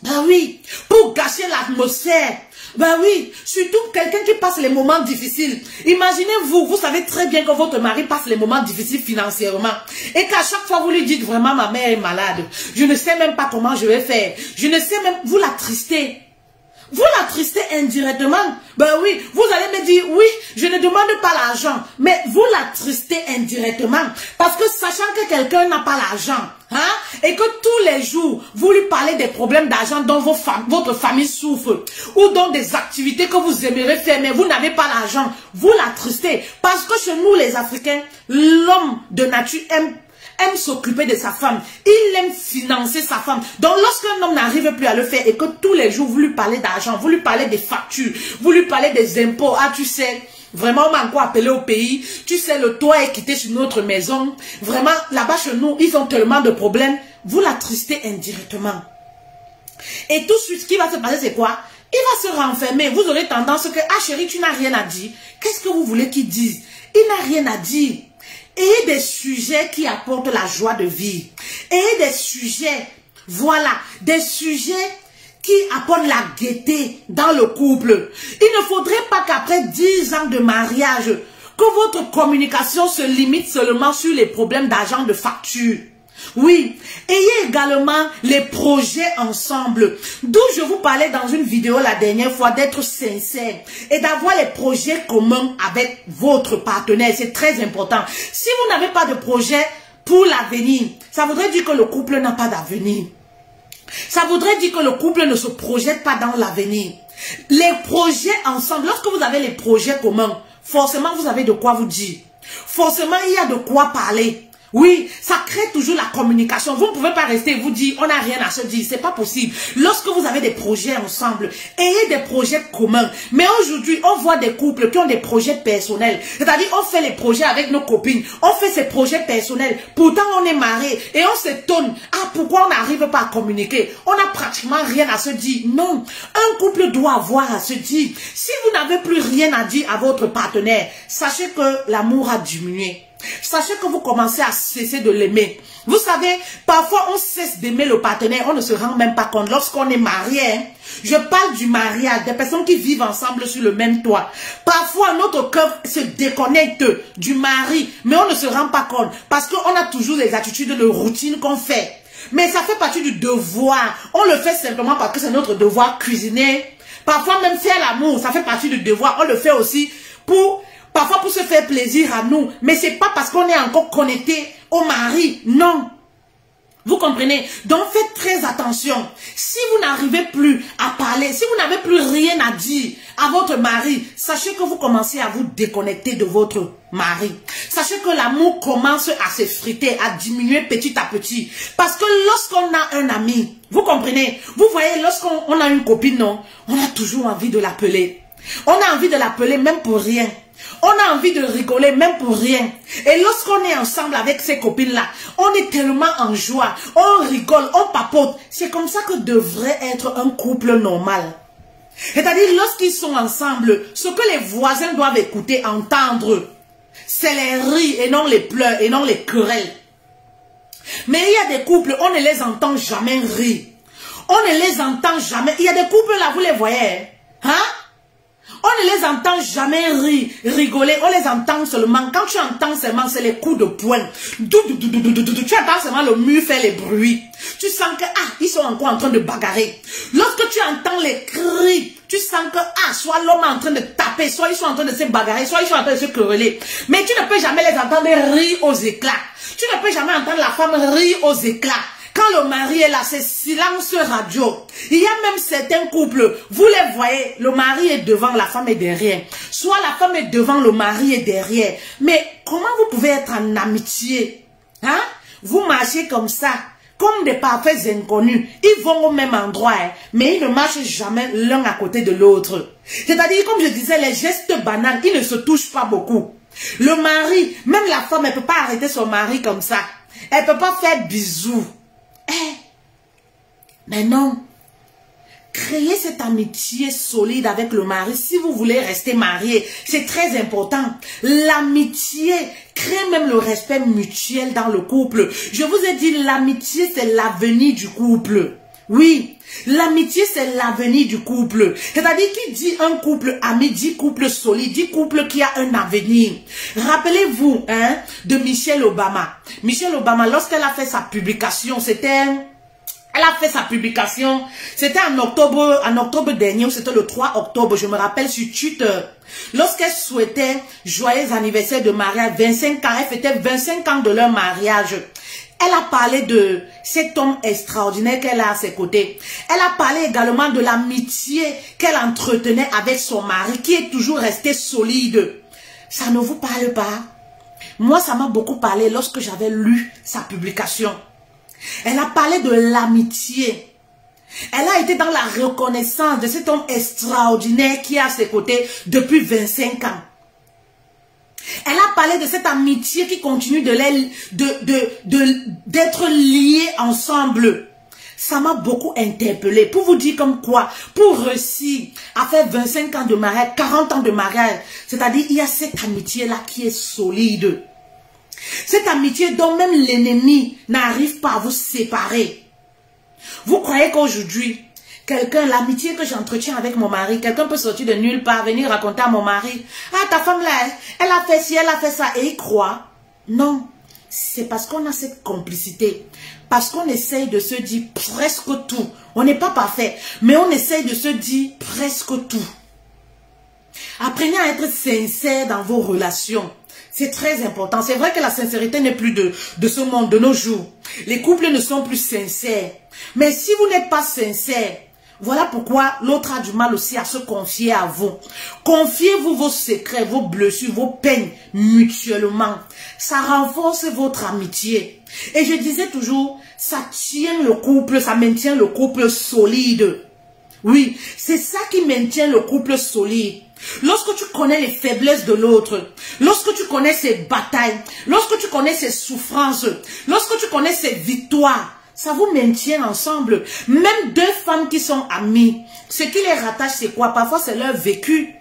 Ben oui, pour gâcher l'atmosphère. Ben oui, surtout quelqu'un qui passe les moments difficiles. Imaginez-vous, vous savez très bien que votre mari passe les moments difficiles financièrement. Et qu'à chaque fois vous lui dites vraiment ma mère est malade. Je ne sais même pas comment je vais faire. Je ne sais même, vous l'attristez. Vous l'attristez indirectement. Ben oui, vous allez me dire, oui, je ne demande pas l'argent. Mais vous l'attristez indirectement. Parce que sachant que quelqu'un n'a pas l'argent, hein, et que tous les jours, vous lui parlez des problèmes d'argent dont votre famille souffre, ou dont des activités que vous aimeriez faire, mais vous n'avez pas l'argent, vous l'attristez. Parce que chez nous, les Africains, l'homme de nature aime s'occuper de sa femme. Il aime financer sa femme. Donc, lorsqu'un homme n'arrive plus à le faire et que tous les jours, vous lui parlez d'argent, vous lui parlez des factures, vous lui parlez des impôts, ah, tu sais, vraiment, on m'a encore appelé au pays, tu sais, le toit est quitté sur notre maison. Vraiment, là-bas chez nous, ils ont tellement de problèmes. Vous l'attristez indirectement. Et tout de suite, ce qui va se passer, c'est quoi? Il va se renfermer. Vous aurez tendance que, ah chérie, tu n'as rien à dire. Qu'est-ce que vous voulez qu'il dise? Il n'a rien à dire. Ayez des sujets qui apportent la joie de vivre. Ayez des sujets, voilà, des sujets qui apportent la gaieté dans le couple. Il ne faudrait pas qu'après 10 ans de mariage, que votre communication se limite seulement sur les problèmes d'argent de facture. Oui, ayez également les projets ensemble. D'où je vous parlais dans une vidéo la dernière fois d'être sincère et d'avoir les projets communs avec votre partenaire. C'est très important. Si vous n'avez pas de projet pour l'avenir, ça voudrait dire que le couple n'a pas d'avenir. Ça voudrait dire que le couple ne se projette pas dans l'avenir. Les projets ensemble, lorsque vous avez les projets communs, forcément vous avez de quoi vous dire. Forcément il y a de quoi parler. Oui, ça crée toujours la communication. Vous ne pouvez pas rester et vous dire, on n'a rien à se dire. C'est pas possible. Lorsque vous avez des projets ensemble, ayez des projets communs. Mais aujourd'hui, on voit des couples qui ont des projets personnels. C'est-à-dire, on fait les projets avec nos copines. On fait ces projets personnels. Pourtant, on est mariés. Et on s'étonne. Ah, pourquoi on n'arrive pas à communiquer? On n'a pratiquement rien à se dire. Non. Un couple doit avoir à se dire. Si vous n'avez plus rien à dire à votre partenaire, sachez que l'amour a diminué. Sachez que vous commencez à cesser de l'aimer. Vous savez, parfois on cesse d'aimer le partenaire, on ne se rend même pas compte. Lorsqu'on est marié, hein, je parle du mariage, des personnes qui vivent ensemble sur le même toit. Parfois notre cœur se déconnecte du mari, mais on ne se rend pas compte. Parce qu'on a toujours les attitudes de routine qu'on fait. Mais ça fait partie du devoir. On le fait simplement parce que c'est notre devoir cuisiner. Parfois même faire l'amour, ça fait partie du devoir. On le fait aussi parfois pour se faire plaisir à nous. Mais c'est pas parce qu'on est encore connecté au mari. Non. Vous comprenez? Donc faites très attention. Si vous n'arrivez plus à parler, si vous n'avez plus rien à dire à votre mari, sachez que vous commencez à vous déconnecter de votre mari. Sachez que l'amour commence à s'effriter, à diminuer petit à petit. Parce que lorsqu'on a un ami, vous comprenez? Vous voyez, lorsqu'on a une copine, non, on a toujours envie de l'appeler. On a envie de l'appeler même pour rien. On a envie de rigoler même pour rien. Et lorsqu'on est ensemble avec ces copines-là, on est tellement en joie. On rigole, on papote. C'est comme ça que devrait être un couple normal. C'est-à-dire, lorsqu'ils sont ensemble, ce que les voisins doivent écouter, entendre, c'est les rires et non les pleurs et non les querelles. Mais il y a des couples, on ne les entend jamais rire. On ne les entend jamais. Il y a des couples là, vous les voyez, hein? On ne les entend jamais rire, rigoler, on les entend seulement. Quand tu entends seulement, c'est les coups de poing. Tu entends seulement le mur faire les bruits. Tu sens que, ils sont encore en train de bagarrer. Lorsque tu entends les cris, tu sens que, soit l'homme est en train de taper, soit ils sont en train de se bagarrer, soit ils sont en train de se quereller. Mais tu ne peux jamais les entendre rire aux éclats. Tu ne peux jamais entendre la femme rire aux éclats. Quand le mari est là, c'est silence radio. Il y a même certains couples, vous les voyez, le mari est devant, la femme est derrière. Soit la femme est devant, le mari est derrière. Mais comment vous pouvez être en amitié? Hein? Vous marchez comme ça, comme des parfaits inconnus. Ils vont au même endroit, hein, mais ils ne marchent jamais l'un à côté de l'autre. C'est-à-dire, comme je disais, les gestes banals, ils ne se touchent pas beaucoup. Le mari, même la femme, elle ne peut pas arrêter son mari comme ça. Elle ne peut pas faire bisous. Mais non, créez cette amitié solide avec le mari. Si vous voulez rester marié, c'est très important. L'amitié crée même le respect mutuel dans le couple. Je vous ai dit, l'amitié, c'est l'avenir du couple. Oui, l'amitié, c'est l'avenir du couple. C'est-à-dire, qui dit un couple ami, dit couple solide, dit couple qui a un avenir. Rappelez-vous, hein, de Michelle Obama. Michelle Obama, lorsqu'elle a fait sa publication, c'était en octobre dernier, ou c'était le 3 octobre, je me rappelle, sur Twitter. Lorsqu'elle souhaitait joyeux anniversaire de mariage, 25 ans, elle fêtait 25 ans de leur mariage. Elle a parlé de cet homme extraordinaire qu'elle a à ses côtés. Elle a parlé également de l'amitié qu'elle entretenait avec son mari, qui est toujours resté solide. Ça ne vous parle pas? Moi, ça m'a beaucoup parlé lorsque j'avais lu sa publication. Elle a parlé de l'amitié. Elle a été dans la reconnaissance de cet homme extraordinaire qui est à ses côtés depuis 25 ans. Elle a parlé de cette amitié qui continue d'être liée ensemble. Ça m'a beaucoup interpellé. Pour vous dire comme quoi, pour réussir à faire 25 ans de mariage, 40 ans de mariage, c'est-à-dire il y a cette amitié-là qui est solide. Cette amitié dont même l'ennemi n'arrive pas à vous séparer. Vous croyez qu'aujourd'hui, quelqu'un, l'amitié que j'entretiens avec mon mari, quelqu'un peut sortir de nulle part, venir raconter à mon mari, ta femme là, elle a fait ci, elle a fait ça, et il croit? Non, c'est parce qu'on a cette complicité, parce qu'on essaye de se dire presque tout. On n'est pas parfait, mais on essaye de se dire presque tout. Apprenez à être sincère dans vos relations. C'est très important. C'est vrai que la sincérité n'est plus de ce monde, de nos jours. Les couples ne sont plus sincères. Mais si vous n'êtes pas sincère, Voilà pourquoi l'autre a du mal aussi à se confier à vous. Confiez-vous vos secrets, vos blessures, vos peines mutuellement. Ça renforce votre amitié. Et je disais toujours, ça tient le couple, ça maintient le couple solide. Oui, c'est ça qui maintient le couple solide. Lorsque tu connais les faiblesses de l'autre, lorsque tu connais ses batailles, lorsque tu connais ses souffrances, lorsque tu connais ses victoires, ça vous maintient ensemble. Même deux femmes qui sont amies, ce qui les rattache, c'est quoi? Parfois, c'est leur vécu.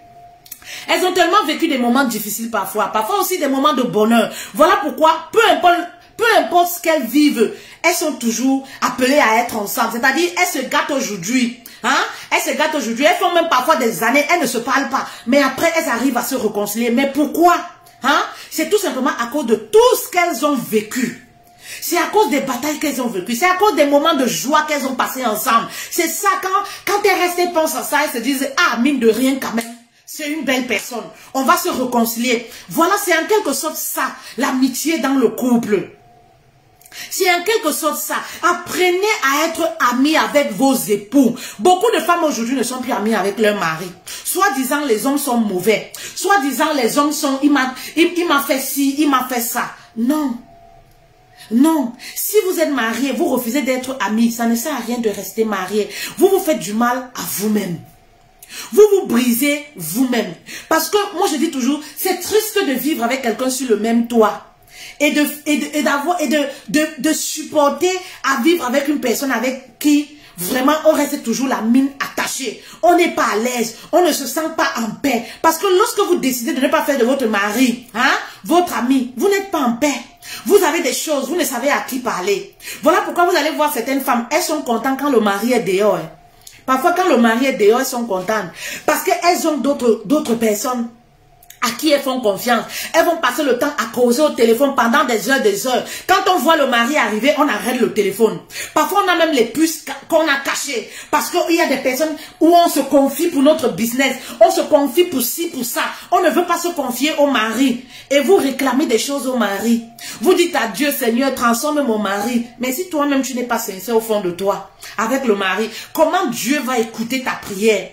Elles ont tellement vécu des moments difficiles parfois aussi des moments de bonheur. Voilà pourquoi, peu importe ce qu'elles vivent, elles sont toujours appelées à être ensemble. C'est-à-dire, elles se gâtent aujourd'hui. Hein? Elles se gâtent aujourd'hui. Elles font même parfois des années, elles ne se parlent pas. Mais après, elles arrivent à se réconcilier. Mais pourquoi? Hein? C'est tout simplement à cause de tout ce qu'elles ont vécu. C'est à cause des batailles qu'elles ont vécues. C'est à cause des moments de joie qu'elles ont passés ensemble. C'est ça, quand elles restent et pensent à ça, elles se disent, ah, mine de rien quand même. C'est une belle personne. On va se réconcilier. Voilà, c'est en quelque sorte ça, l'amitié dans le couple. C'est en quelque sorte ça. Apprenez à être amis avec vos époux. Beaucoup de femmes aujourd'hui ne sont plus amies avec leur mari. Soit disant les hommes sont mauvais. Soit disant les hommes sont, il m'a fait ci, il m'a fait ça. Non. Non, si vous êtes marié, vous refusez d'être amis, ça ne sert à rien de rester marié. Vous vous faites du mal à vous-même. Vous vous brisez vous-même. Parce que moi je dis toujours, c'est triste de vivre avec quelqu'un sur le même toit. Et de supporter à vivre avec une personne avec qui vraiment on reste toujours la mine attachée. On n'est pas à l'aise, on ne se sent pas en paix. Parce que lorsque vous décidez de ne pas faire de votre mari, hein, votre ami, vous n'êtes pas en paix. Vous avez des choses, vous ne savez à qui parler. Voilà pourquoi vous allez voir certaines femmes, elles sont contentes quand le mari est dehors. Hein. Parfois quand le mari est dehors, elles sont contentes. Parce qu'elles ont d'autres personnes à qui elles font confiance. Elles vont passer le temps à causer au téléphone pendant des heures. Quand on voit le mari arriver, on arrête le téléphone. Parfois, on a même les puces qu'on a cachées. Parce qu'il y a des personnes où on se confie pour notre business. On se confie pour ci, pour ça. On ne veut pas se confier au mari. Et vous réclamez des choses au mari. Vous dites à Dieu, Seigneur, transforme mon mari. Mais si toi-même, tu n'es pas sincère au fond de toi, avec le mari, comment Dieu va écouter ta prière?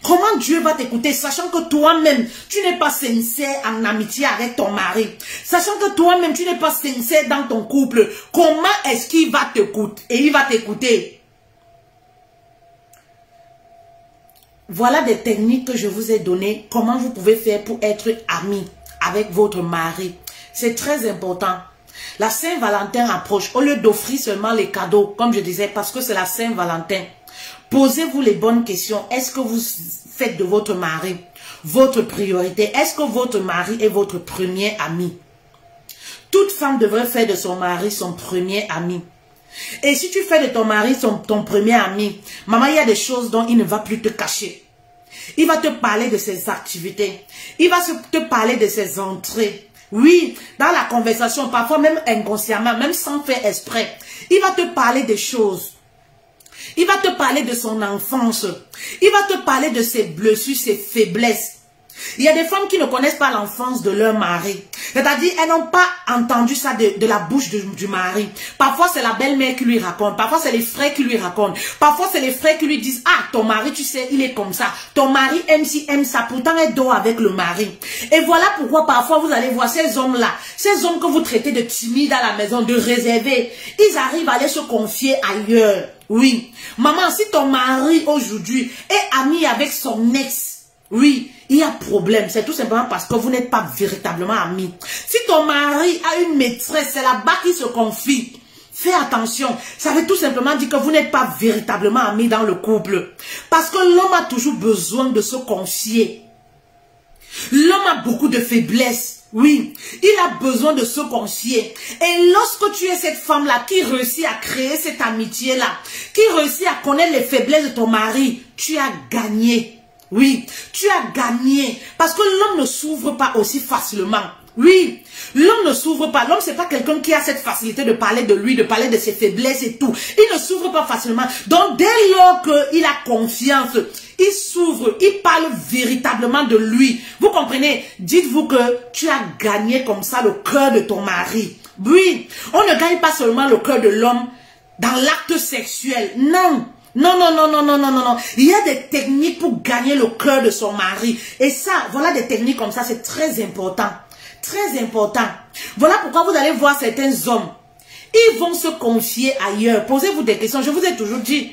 Comment Dieu va t'écouter, sachant que toi-même, tu n'es pas sincère en amitié avec ton mari. Sachant que toi-même, tu n'es pas sincère dans ton couple. Comment est-ce qu'il va t'écouter? Et il va t'écouter. Voilà des techniques que je vous ai données. Comment vous pouvez faire pour être amis avec votre mari. C'est très important. La Saint-Valentin approche. Au lieu d'offrir seulement les cadeaux, comme je disais, parce que c'est la Saint-Valentin. Posez-vous les bonnes questions. Est-ce que vous faites de votre mari votre priorité? Est-ce que votre mari est votre premier ami? Toute femme devrait faire de son mari son premier ami. Et si tu fais de ton mari ton premier ami, maman, il y a des choses dont il ne va plus te cacher. Il va te parler de ses activités. Il va te parler de ses entrées. Oui, dans la conversation, parfois même inconsciemment, même sans faire exprès, il va te parler des choses. Il va te parler de son enfance. Il va te parler de ses blessures, ses faiblesses. Il y a des femmes qui ne connaissent pas l'enfance de leur mari. C'est-à-dire, elles n'ont pas entendu ça de la bouche du mari. Parfois, c'est la belle-mère qui lui raconte. Parfois, c'est les frères qui lui racontent. Parfois, c'est les frères qui lui disent, ah, ton mari, tu sais, il est comme ça. Ton mari aime ci, aime ça. Pourtant, elle dort avec le mari. Et voilà pourquoi, parfois, vous allez voir ces hommes-là, ces hommes que vous traitez de timides à la maison, de réservés, ils arrivent à aller se confier ailleurs. Oui. Maman, si ton mari, aujourd'hui, est ami avec son ex, oui, il y a problème. C'est tout simplement parce que vous n'êtes pas véritablement amis. Si ton mari a une maîtresse, c'est là-bas qu'il se confie. Fais attention. Ça veut tout simplement dire que vous n'êtes pas véritablement amis dans le couple. Parce que l'homme a toujours besoin de se confier. L'homme a beaucoup de faiblesses. Oui, il a besoin de se confier. Et lorsque tu es cette femme-là qui réussit à créer cette amitié-là, qui réussit à connaître les faiblesses de ton mari, tu as gagné. Oui, tu as gagné. Parce que l'homme ne s'ouvre pas aussi facilement. Oui, l'homme ne s'ouvre pas. L'homme, c'est pas quelqu'un qui a cette facilité de parler de lui, de parler de ses faiblesses et tout. Il ne s'ouvre pas facilement. Donc, dès lors qu'il a confiance, il s'ouvre, il parle véritablement de lui. Vous comprenez? Dites-vous que tu as gagné comme ça le cœur de ton mari. Oui, on ne gagne pas seulement le cœur de l'homme dans l'acte sexuel. Non. Non, non, non, non, non, non, non, non. Il y a des techniques pour gagner le cœur de son mari. Et ça, voilà des techniques comme ça, c'est très important. Très important. Voilà pourquoi vous allez voir certains hommes. Ils vont se confier ailleurs. Posez-vous des questions. Je vous ai toujours dit,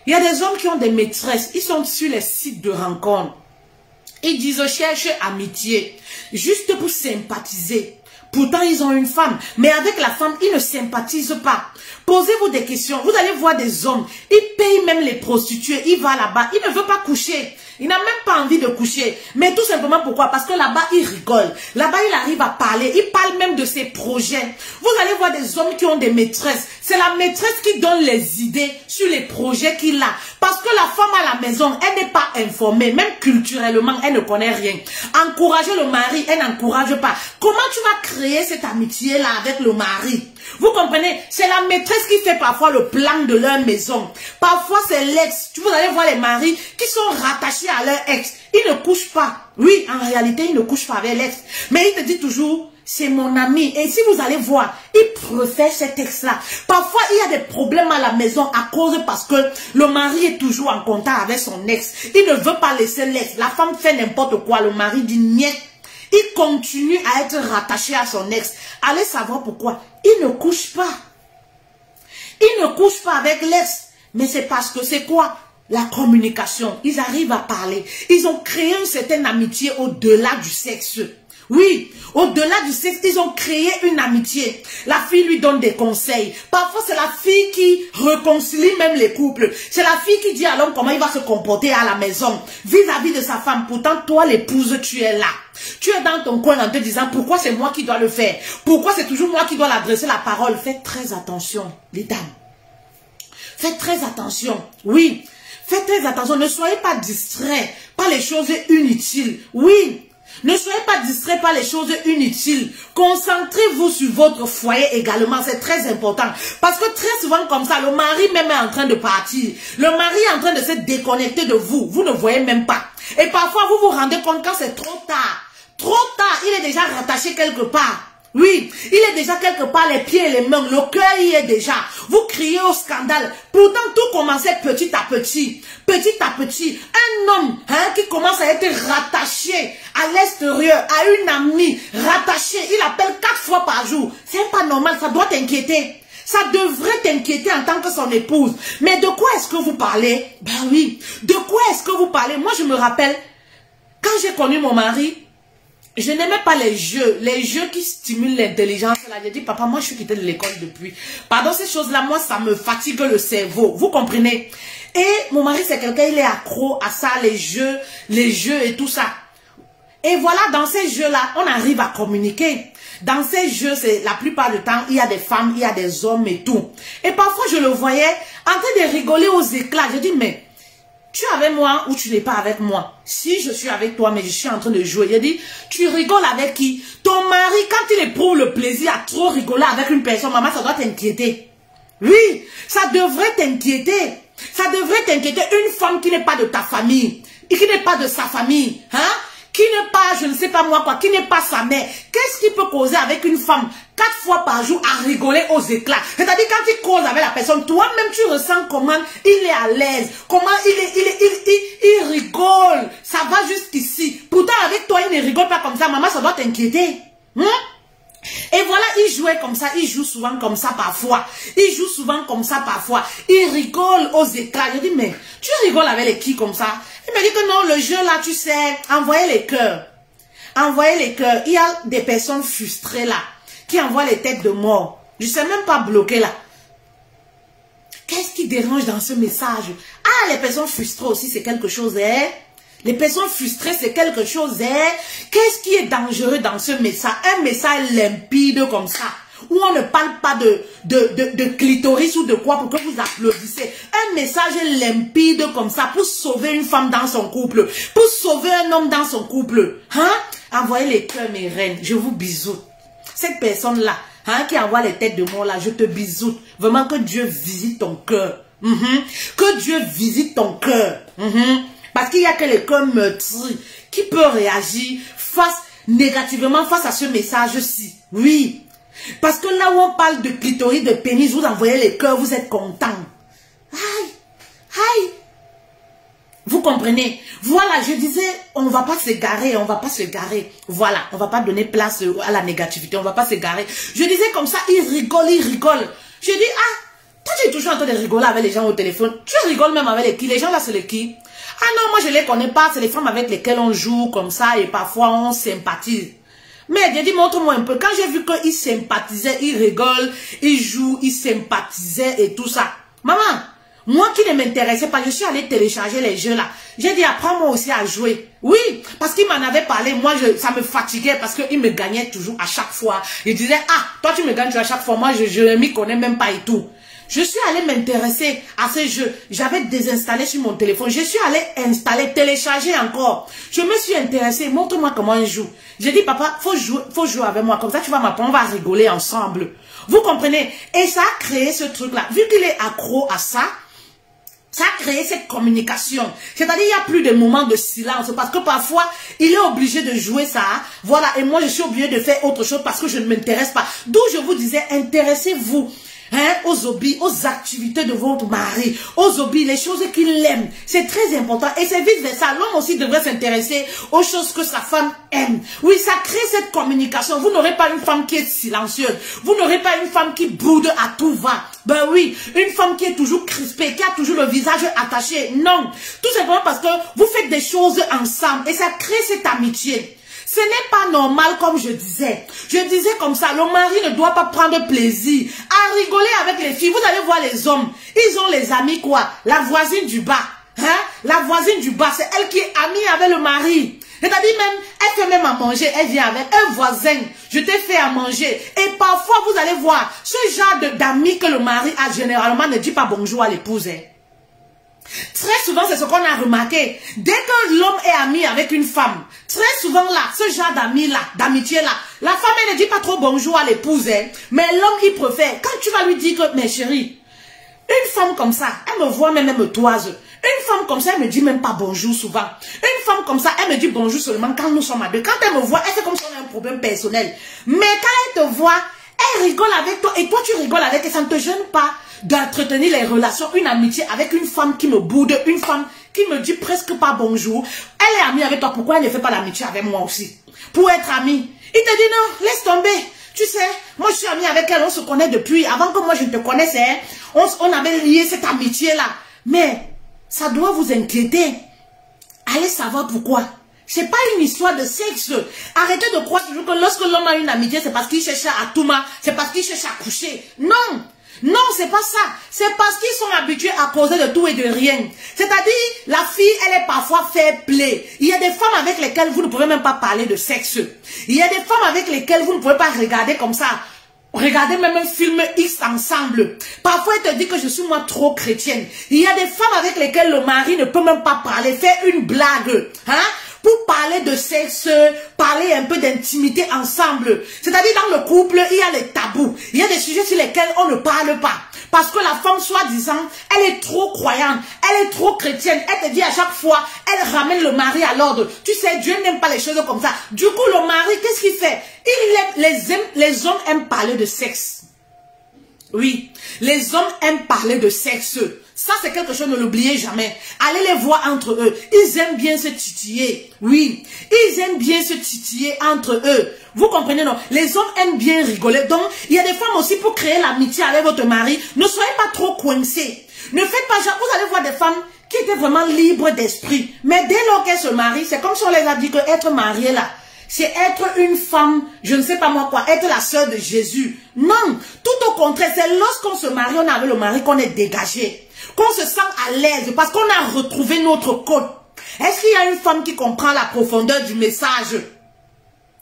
il y a des hommes qui ont des maîtresses. Ils sont sur les sites de rencontres. Ils disent, cherche amitié. Juste pour sympathiser. Pourtant, ils ont une femme. Mais avec la femme, ils ne sympathisent pas. Posez-vous des questions. Vous allez voir des hommes. Ils payent même les prostituées. Il va là-bas. Il ne veut pas coucher. Il n'a même pas envie de coucher. Mais tout simplement pourquoi? Parce que là-bas, il rigole. Là-bas, il arrive à parler. Il parle même de ses projets. Vous allez voir des hommes qui ont des maîtresses. C'est la maîtresse qui donne les idées sur les projets qu'il a. Parce que la femme à la maison, elle n'est pas informée. Même culturellement, elle ne connaît rien. Encourager le mari, elle n'encourage pas. Comment tu vas créer cette amitié-là avec le mari? Vous comprenez? C'est la maîtresse qui fait parfois le plan de leur maison. Parfois, c'est l'ex. Vous allez voir les maris qui sont rattachés à leur ex. Ils ne couchent pas. Oui, en réalité, ils ne couchent pas avec l'ex. Mais il te dit toujours, c'est mon ami. Et si vous allez voir, il préfère cet ex-là. Parfois, il y a des problèmes à la maison à cause parce que le mari est toujours en contact avec son ex. Il ne veut pas laisser l'ex. La femme fait n'importe quoi. Le mari dit niet. Il continue à être rattaché à son ex. Allez savoir pourquoi. Il ne couche pas. Il ne couche pas avec l'ex. Mais c'est parce que c'est quoi? La communication. Ils arrivent à parler. Ils ont créé une certaine amitié au-delà du sexe. Oui, au-delà du sexe, ils ont créé une amitié. La fille lui donne des conseils. Parfois, c'est la fille qui réconcilie même les couples. C'est la fille qui dit à l'homme comment il va se comporter à la maison, vis-à-vis de sa femme. Pourtant, toi, l'épouse, tu es là. Tu es dans ton coin en te disant, pourquoi c'est moi qui dois le faire? Pourquoi c'est toujours moi qui dois l'adresser la parole? Faites très attention, les dames. Faites très attention. Oui, faites très attention. Ne soyez pas distraits par les choses inutiles. Oui. Ne soyez pas distraits par les choses inutiles. Concentrez-vous sur votre foyer également. C'est très important. Parce que très souvent comme ça, le mari même est en train de partir. Le mari est en train de se déconnecter de vous. Vous ne voyez même pas. Et parfois, vous vous rendez compte quand c'est trop tard. Trop tard, il est déjà rattaché quelque part. Oui, il est déjà quelque part, les pieds et les mains, le cœur y est déjà. Vous criez au scandale. Pourtant, tout commençait petit à petit. Petit à petit. Un homme qui commence à être rattaché à l'extérieur, à une amie, rattaché, il appelle 4 fois par jour. C'est pas normal, ça doit t'inquiéter. Ça devrait t'inquiéter en tant que son épouse. Mais de quoi est-ce que vous parlez? Ben oui, de quoi est-ce que vous parlez? Moi, je me rappelle, quand j'ai connu mon mari, je n'aimais pas les jeux qui stimulent l'intelligence. J'ai dit, papa, moi je suis quitté de l'école depuis. Pardon, ces choses-là, moi ça me fatigue le cerveau. Vous comprenez? Et mon mari, c'est quelqu'un, il est accro à ça, les jeux et tout ça. Et voilà, dans ces jeux-là, on arrive à communiquer. Dans ces jeux, c'est la plupart du temps, il y a des femmes, il y a des hommes et tout. Et parfois, je le voyais en train de rigoler aux éclats. Je dis, mais tu es avec moi ou tu n'es pas avec moi? Si je suis avec toi, mais je suis en train de jouer. Il dit, tu rigoles avec qui? Ton mari, quand il éprouve le plaisir à trop rigoler avec une personne, maman, ça doit t'inquiéter. Oui, ça devrait t'inquiéter. Ça devrait t'inquiéter. Une femme qui n'est pas de ta famille, et qui n'est pas de sa famille, qui n'est pas, je ne sais pas moi quoi, qui n'est pas sa mère. Qu'est-ce qui peut causer avec une femme 4 fois par jour à rigoler aux éclats? C'est-à-dire quand il cause avec la personne, toi-même tu ressens comment il est à l'aise, comment il rigole. Ça va jusqu'ici. Pourtant avec toi il ne rigole pas comme ça, maman, ça doit t'inquiéter. Et voilà, il jouait comme ça, il joue souvent comme ça parfois. Il joue souvent comme ça parfois. Il rigole aux éclats. Je dis, mais tu rigoles avec les qui comme ça? Il me dit que non, le jeu là, tu sais, envoyer les cœurs. Envoyer les cœurs. Il y a des personnes frustrées là, qui envoient les têtes de mort. Je ne sais même pas bloquer là. Qu'est-ce qui dérange dans ce message? Ah, les personnes frustrées aussi, c'est quelque chose, hein? Les personnes frustrées, c'est quelque chose, hein? Qu'est-ce qui est dangereux dans ce message? Un message limpide comme ça, où on ne parle pas de clitoris ou de quoi pour que vous applaudissez. Un message limpide comme ça pour sauver une femme dans son couple, pour sauver un homme dans son couple. Envoyez les cœurs, mes reines, je vous bisoute. Cette personne-là, qui envoie les têtes de mort là, je te bisoute. Vraiment que Dieu visite ton cœur. Que Dieu visite ton cœur. Parce qu'il n'y a que les cœurs meurtris qui peuvent réagir négativement face à ce message-ci. Oui. Parce que là où on parle de clitoris, de pénis, vous envoyez les cœurs, vous êtes content. Aïe. Aïe! Vous comprenez? Voilà, je disais, on ne va pas se garer, on ne va pas se garer. Voilà, on ne va pas donner place à la négativité, on ne va pas se garer. Je disais comme ça, il rigole. Je dis, ah, toi tu es toujours en train de rigoler avec les gens au téléphone. Tu rigoles même avec les qui? Les gens là, c'est les qui? Ah non, moi je ne les connais pas, c'est les femmes avec lesquelles on joue comme ça et parfois on sympathise. Mais j'ai dit, montre-moi un peu. Quand j'ai vu qu'il sympathisait, il rigole, il joue, il sympathisait et tout ça. Maman, moi qui ne m'intéressais pas, je suis allée télécharger les jeux là. J'ai dit, apprends-moi aussi à jouer. Oui, parce qu'il m'en avait parlé. Moi, ça me fatiguait parce qu'il me gagnait toujours à chaque fois. Il disait, ah, toi tu me gagnes à chaque fois. Moi, je ne m'y connais même pas et tout. Je suis allée m'intéresser à ce jeu. J'avais désinstallé sur mon téléphone. Je suis allée installer, télécharger encore. Je me suis intéressée. Montre-moi comment il joue. J'ai dit, papa, faut jouer avec moi. Comme ça, tu vas m'apprendre, on va rigoler ensemble. Vous comprenez? Et ça a créé ce truc-là. Vu qu'il est accro à ça, ça a créé cette communication. C'est-à-dire, il n'y a plus de moments de silence. Parce que parfois, il est obligé de jouer ça. Voilà. Et moi, je suis obligée de faire autre chose parce que je ne m'intéresse pas. D'où je vous disais, intéressez-vous. Aux hobbies, aux activités de votre mari, aux hobbies, les choses qu'il aime. C'est très important. Et c'est vice-versa. L'homme aussi devrait s'intéresser aux choses que sa femme aime. Oui, ça crée cette communication. Vous n'aurez pas une femme qui est silencieuse. Vous n'aurez pas une femme qui boude à tout va. Ben oui, une femme qui est toujours crispée, qui a toujours le visage attaché. Non. Tout simplement parce que vous faites des choses ensemble et ça crée cette amitié. Ce n'est pas normal comme je disais. Je disais comme ça, le mari ne doit pas prendre plaisir à rigoler avec les filles. Vous allez voir les hommes, ils ont les amis quoi? La voisine du bas. La voisine du bas, c'est elle qui est amie avec le mari. C'est-à-dire même, elle fait même à manger, elle vient avec un voisin. Je t'ai fait à manger. Et parfois, vous allez voir, ce genre d'amis que le mari a généralement ne dit pas bonjour à l'épouse. Très souvent, c'est ce qu'on a remarqué. Dès que l'homme est ami avec une femme, très souvent là, ce genre d'amis-là, d'amitié-là, la femme, elle ne dit pas trop bonjour à l'épouse. Mais l'homme, il préfère. Quand tu vas lui dire que, mais chérie, une femme comme ça, elle me voit même, elle me toise. Une femme comme ça, elle me dit même pas bonjour souvent. Une femme comme ça, elle me dit bonjour seulement quand nous sommes à deux. Quand elle me voit, elle fait comme si on a un problème personnel. Mais quand elle te voit, elle rigole avec toi et toi tu rigoles avec elle, ça ne te gêne pas d'entretenir les relations, une amitié avec une femme qui me boude, une femme qui me dit presque pas bonjour. Elle est amie avec toi, pourquoi elle ne fait pas l'amitié avec moi aussi? Pour être amie. Il te dit non, laisse tomber. Tu sais, moi je suis amie avec elle, on se connaît depuis, avant que moi je ne te connaissais, on avait lié cette amitié-là. Mais ça doit vous inquiéter. Allez savoir pourquoi. C'est pas une histoire de sexe. Arrêtez de croire toujours que lorsque l'homme a une amitié, c'est parce qu'il cherche à tout mal, c'est parce qu'il cherche à coucher. Non. Non, c'est pas ça. C'est parce qu'ils sont habitués à causer de tout et de rien. C'est-à-dire, la fille, elle est parfois fair play. Il y a des femmes avec lesquelles vous ne pouvez même pas parler de sexe. Il y a des femmes avec lesquelles vous ne pouvez pas regarder comme ça. Regardez même un film X ensemble. Parfois, elle te dit que je suis moi trop chrétienne. Il y a des femmes avec lesquelles le mari ne peut même pas parler, faire une blague. Pour parler de sexe, parler un peu d'intimité ensemble. C'est-à-dire dans le couple, il y a les tabous. Il y a des sujets sur lesquels on ne parle pas. Parce que la femme, soi-disant, elle est trop croyante, elle est trop chrétienne. Elle te dit à chaque fois, elle ramène le mari à l'ordre. Tu sais, Dieu n'aime pas les choses comme ça. Du coup, le mari, qu'est-ce qu'il fait? Les hommes aiment parler de sexe. Oui, les hommes aiment parler de sexe. Ça, c'est quelque chose, ne l'oubliez jamais. Allez les voir entre eux. Ils aiment bien se titiller. Oui, ils aiment bien se titiller entre eux. Vous comprenez, non? Les hommes aiment bien rigoler. Donc, il y a des femmes aussi pour créer l'amitié avec votre mari. Ne soyez pas trop coincés. Ne faites pas genre, vous allez voir des femmes qui étaient vraiment libres d'esprit. Mais dès lors qu'elles se marient, c'est comme si on les a dit que être marié là, c'est être une femme, je ne sais pas moi quoi, être la sœur de Jésus. Non, tout au contraire, c'est lorsqu'on se marie, on est avec le mari qu'on est dégagé. Qu'on se sent à l'aise parce qu'on a retrouvé notre code. Est-ce qu'il y a une femme qui comprend la profondeur du message?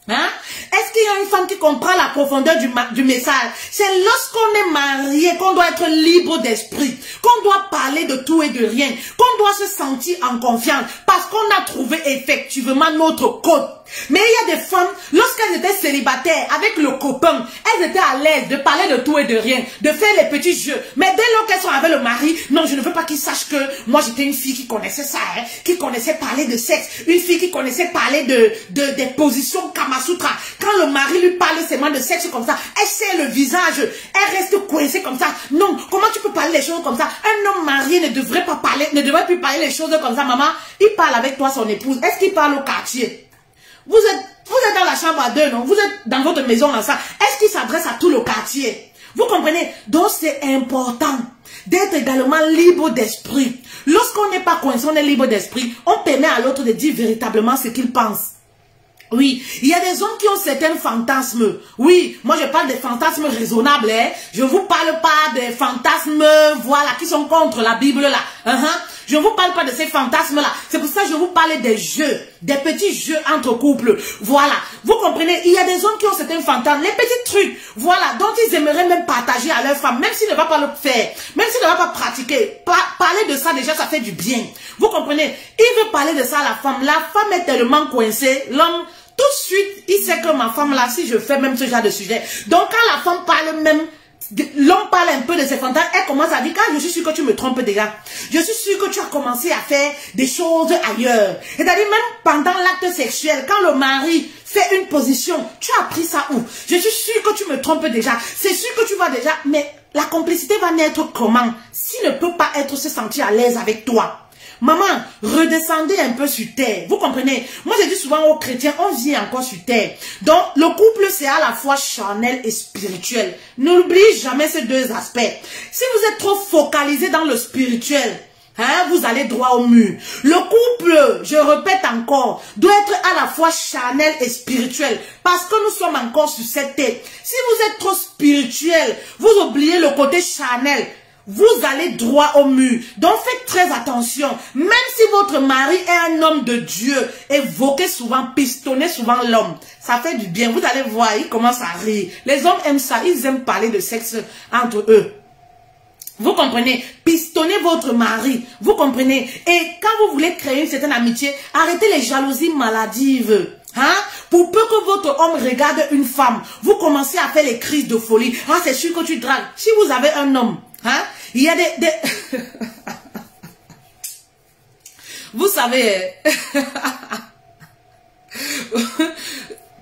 Est-ce qu'il y a une femme qui comprend la profondeur du message? C'est lorsqu'on est marié qu'on doit être libre d'esprit, qu'on doit parler de tout et de rien, qu'on doit se sentir en confiance parce qu'on a trouvé effectivement notre code. Mais il y a des femmes, lorsqu'elles étaient célibataires, avec le copain, elles étaient à l'aise de parler de tout et de rien, de faire les petits jeux. Mais dès lors qu'elles sont avec le mari, non, je ne veux pas qu'il sache que moi j'étais une fille qui connaissait ça, hein, qui connaissait parler de sexe, une fille qui connaissait parler des positions Kamasutra. Quand le mari lui parle seulement de sexe comme ça, elle serre le visage, elle reste coincée comme ça. Non, comment tu peux parler des choses comme ça? Un homme marié ne devrait pas parler, ne devrait plus parler des choses comme ça, maman. Il parle avec toi, son épouse. Est-ce qu'il parle au quartier? Vous êtes dans la chambre à deux, non? Vous êtes dans votre maison ensemble. Est-ce qu'il s'adresse à tout le quartier? Vous comprenez? Donc c'est important d'être également libre d'esprit. Lorsqu'on n'est pas coincé, on est libre d'esprit, on permet à l'autre de dire véritablement ce qu'il pense. Oui, il y a des hommes qui ont certains fantasmes. Oui, moi je parle des fantasmes raisonnables. Hein. Je ne vous parle pas des fantasmes, voilà, qui sont contre la Bible là. Je ne vous parle pas de ces fantasmes-là. C'est pour ça que je vous parle des jeux, des petits jeux entre couples. Voilà. Vous comprenez, il y a des hommes qui ont certains fantasmes, les petits trucs, voilà, dont ils aimeraient même partager à leur femme, même s'ils ne vont pas le faire, même s'ils ne vont pas pratiquer. Parler de ça, déjà, ça fait du bien. Vous comprenez, il veut parler de ça à la femme. La femme est tellement coincée, l'homme, tout de suite, il sait que ma femme là, si je fais même ce genre de sujet. Donc, quand la femme parle même, l'homme parle un peu de ses fantasmes, elle commence à dire, ah, je suis sûr que tu me trompes déjà. Je suis sûr que tu as commencé à faire des choses ailleurs. C'est-à-dire même pendant l'acte sexuel, quand le mari fait une position, tu as pris ça où? Je suis sûr que tu me trompes déjà. C'est sûr que tu vas déjà, mais la complicité va naître comment? S'il ne peut pas se sentir à l'aise avec toi. Maman, redescendez un peu sur terre. Vous comprenez? Moi, je dis souvent aux chrétiens, on vit encore sur terre. Donc, le couple, c'est à la fois charnel et spirituel. N'oubliez jamais ces deux aspects. Si vous êtes trop focalisé dans le spirituel, hein, vous allez droit au mur. Le couple, je répète encore, doit être à la fois charnel et spirituel. Parce que nous sommes encore sur cette terre. Si vous êtes trop spirituel, vous oubliez le côté charnel. Vous allez droit au mur. Donc faites très attention. Même si votre mari est un homme de Dieu, évoquez souvent, pistonnez souvent l'homme. Ça fait du bien. Vous allez voir, il commence à rire. Les hommes aiment ça. Ils aiment parler de sexe entre eux. Vous comprenez? Pistonnez votre mari. Vous comprenez? Et quand vous voulez créer une certaine amitié, arrêtez les jalousies maladives. Hein? Pour peu que votre homme regarde une femme, vous commencez à faire les crises de folie. Ah, c'est sûr que tu dragues. Si vous avez un homme, hein? Il y a des... Vous savez...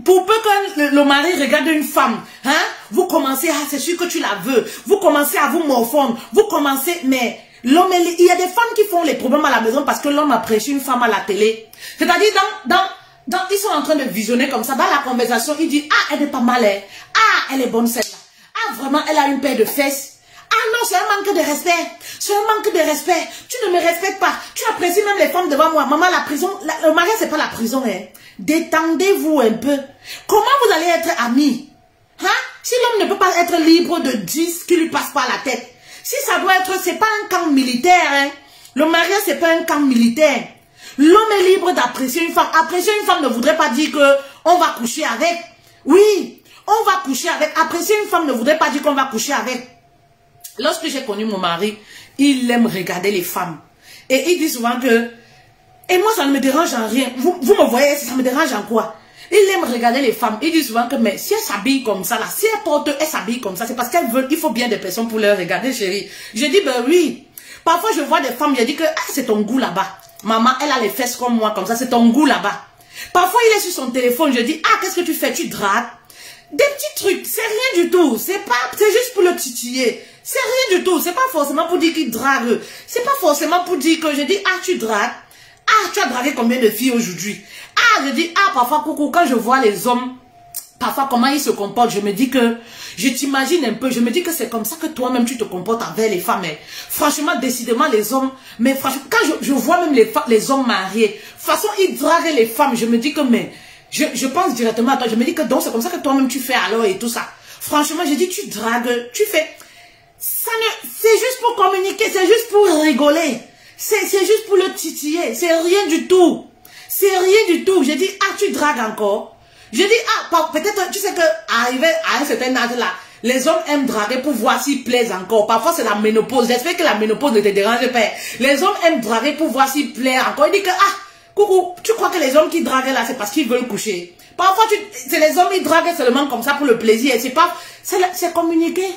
Pour peu que le mari regarde une femme, hein, vous commencez, ah, c'est sûr que tu la veux. Vous commencez à vous morfondre. Vous commencez, mais l'homme, il y a des femmes qui font les problèmes à la maison parce que l'homme apprécie une femme à la télé. C'est-à-dire, ils sont en train de visionner comme ça. Dans la conversation, il dit, ah, elle est pas mal, hein. Ah, elle est bonne celle-là. Ah, vraiment, elle a une paire de fesses. Ah non, c'est un manque de respect. C'est un manque de respect. Tu ne me respectes pas. Tu apprécies même les femmes devant moi. Maman, la prison, le mariage, c'est pas la prison. Hein. Détendez-vous un peu. Comment vous allez être amis? Hein? Si l'homme ne peut pas être libre de dire ce qui lui passe par la tête. Si ça doit être, c'est pas un camp militaire. Hein. Le mariage, c'est pas un camp militaire. L'homme est libre d'apprécier une femme. Apprécier une femme ne voudrait pas dire que on va coucher avec. Oui, on va coucher avec. Apprécier une femme ne voudrait pas dire qu'on va coucher avec. Lorsque j'ai connu mon mari, il aime regarder les femmes. Et il dit souvent que... Et moi, ça ne me dérange en rien. Vous me voyez, ça me dérange en quoi? Il aime regarder les femmes. Il dit souvent que, mais si elle s'habille comme ça, là, si elle porte, elle s'habille comme ça, c'est parce qu'elle veut, il faut bien des personnes pour leur regarder, chérie. Je dis, ben oui. Parfois, je vois des femmes, je dis que, ah, c'est ton goût là-bas. Maman, elle a les fesses comme moi, comme ça, c'est ton goût là-bas. Parfois, il est sur son téléphone, je dis, ah, qu'est-ce que tu fais? Tu dragues? Des petits trucs, c'est rien du tout. C'est juste pour le titiller. C'est rien du tout. C'est pas forcément pour dire qu'il drague. C'est pas forcément pour dire que je dis, ah, tu dragues. Ah, tu as dragué combien de filles aujourd'hui? Ah, je dis, ah, parfois, coucou, quand je vois les hommes, parfois, comment ils se comportent, je me dis que, je t'imagine un peu, je me dis que c'est comme ça que toi-même, tu te comportes avec les femmes. Mais, franchement, décidément, les hommes, mais franchement, quand je vois même les hommes mariés, de toute façon, ils draguent les femmes, je me dis que, mais, je pense directement à toi, je me dis que donc c'est comme ça que toi-même tu fais alors et tout ça. Franchement, je dis tu dragues, tu fais. C'est juste pour communiquer, c'est juste pour rigoler. C'est juste pour le titiller, c'est rien du tout. C'est rien du tout. Je dis, ah, tu dragues encore. Je dis, ah, peut-être, tu sais que arrivé à un certain âge là, les hommes aiment draguer pour voir s'ils plaisent encore. Parfois c'est la ménopause. J'espère que la ménopause ne te dérange pas. Les hommes aiment draguer pour voir s'ils plaisent encore. Il dit que, ah, coucou, tu crois que les hommes qui draguent là, c'est parce qu'ils veulent coucher. Parfois, c'est les hommes qui draguent seulement comme ça pour le plaisir. C'est pas, c'est communiquer.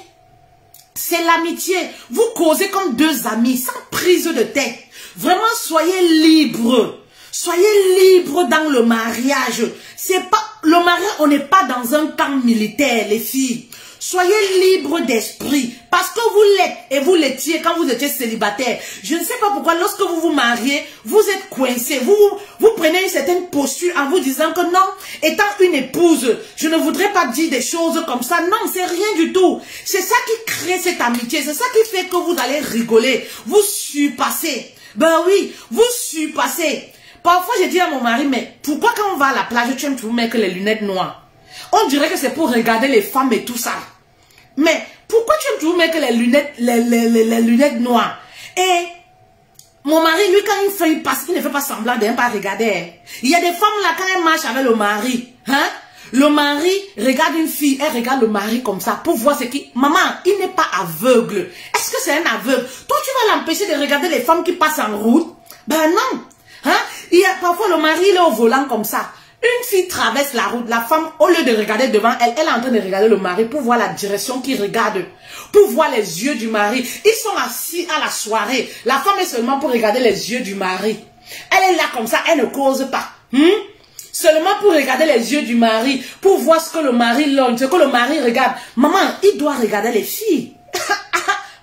C'est l'amitié. Vous causez comme deux amis, sans prise de tête. Vraiment, soyez libres. Soyez libres dans le mariage. C'est pas, le mariage, on n'est pas dans un camp militaire, les filles. Soyez libres d'esprit. Parce que vous l'êtes et vous l'étiez quand vous étiez célibataire. Je ne sais pas pourquoi lorsque vous vous mariez, vous êtes coincé. Vous prenez une certaine posture en vous disant que non, étant une épouse, je ne voudrais pas dire des choses comme ça. Non, c'est rien du tout. C'est ça qui crée cette amitié. C'est ça qui fait que vous allez rigoler. Vous surpassez. Ben oui, vous surpassez. Parfois, je dis à mon mari, mais pourquoi quand on va à la plage, tu aimes toujours mettre les lunettes noires? On dirait que c'est pour regarder les femmes et tout ça. Mais pourquoi tu aimes toujours mettre les lunettes noires? Et mon mari, lui, quand il passe, il ne fait pas semblant de ne pas regarder. Il y a des femmes là, quand elles marchent avec le mari, hein? Le mari regarde une fille, elle regarde le mari comme ça pour voir ce qui... Maman, il n'est pas aveugle. Est-ce que c'est un aveugle? Toi, tu vas l'empêcher de regarder les femmes qui passent en route? Ben non. Hein? Il y a parfois le mari, il est au volant comme ça. Une fille traverse la route, la femme, au lieu de regarder devant elle, elle est en train de regarder le mari pour voir la direction qu'il regarde, pour voir les yeux du mari. Ils sont assis à la soirée. La femme est seulement pour regarder les yeux du mari. Elle est là comme ça, elle ne cause pas. Seulement pour regarder les yeux du mari, pour voir ce que le mari lorgne, ce que le mari regarde. Maman, il doit regarder les filles.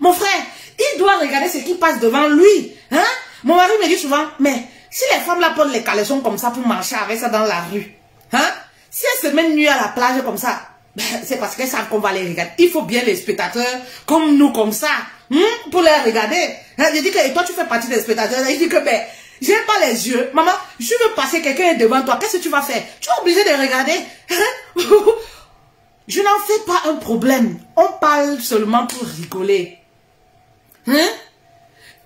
Mon frère, il doit regarder ce qui passe devant lui. Hein? Mon mari me dit souvent, mais... si les femmes là portent les caleçons comme ça pour marcher avec ça dans la rue, hein? Si elles se mettent nues à la plage comme ça, ben, c'est parce qu'elles savent qu'on va les regarder. Il faut bien les spectateurs comme nous comme ça, pour les regarder. Hein? Je dis que et toi tu fais partie des spectateurs. Il dit que ben, j'ai pas les yeux. Maman, je veux passer, quelqu'un est devant toi. Qu'est-ce que tu vas faire? Tu es obligé de regarder. Hein? Je n'en fais pas un problème. On parle seulement pour rigoler. Hein?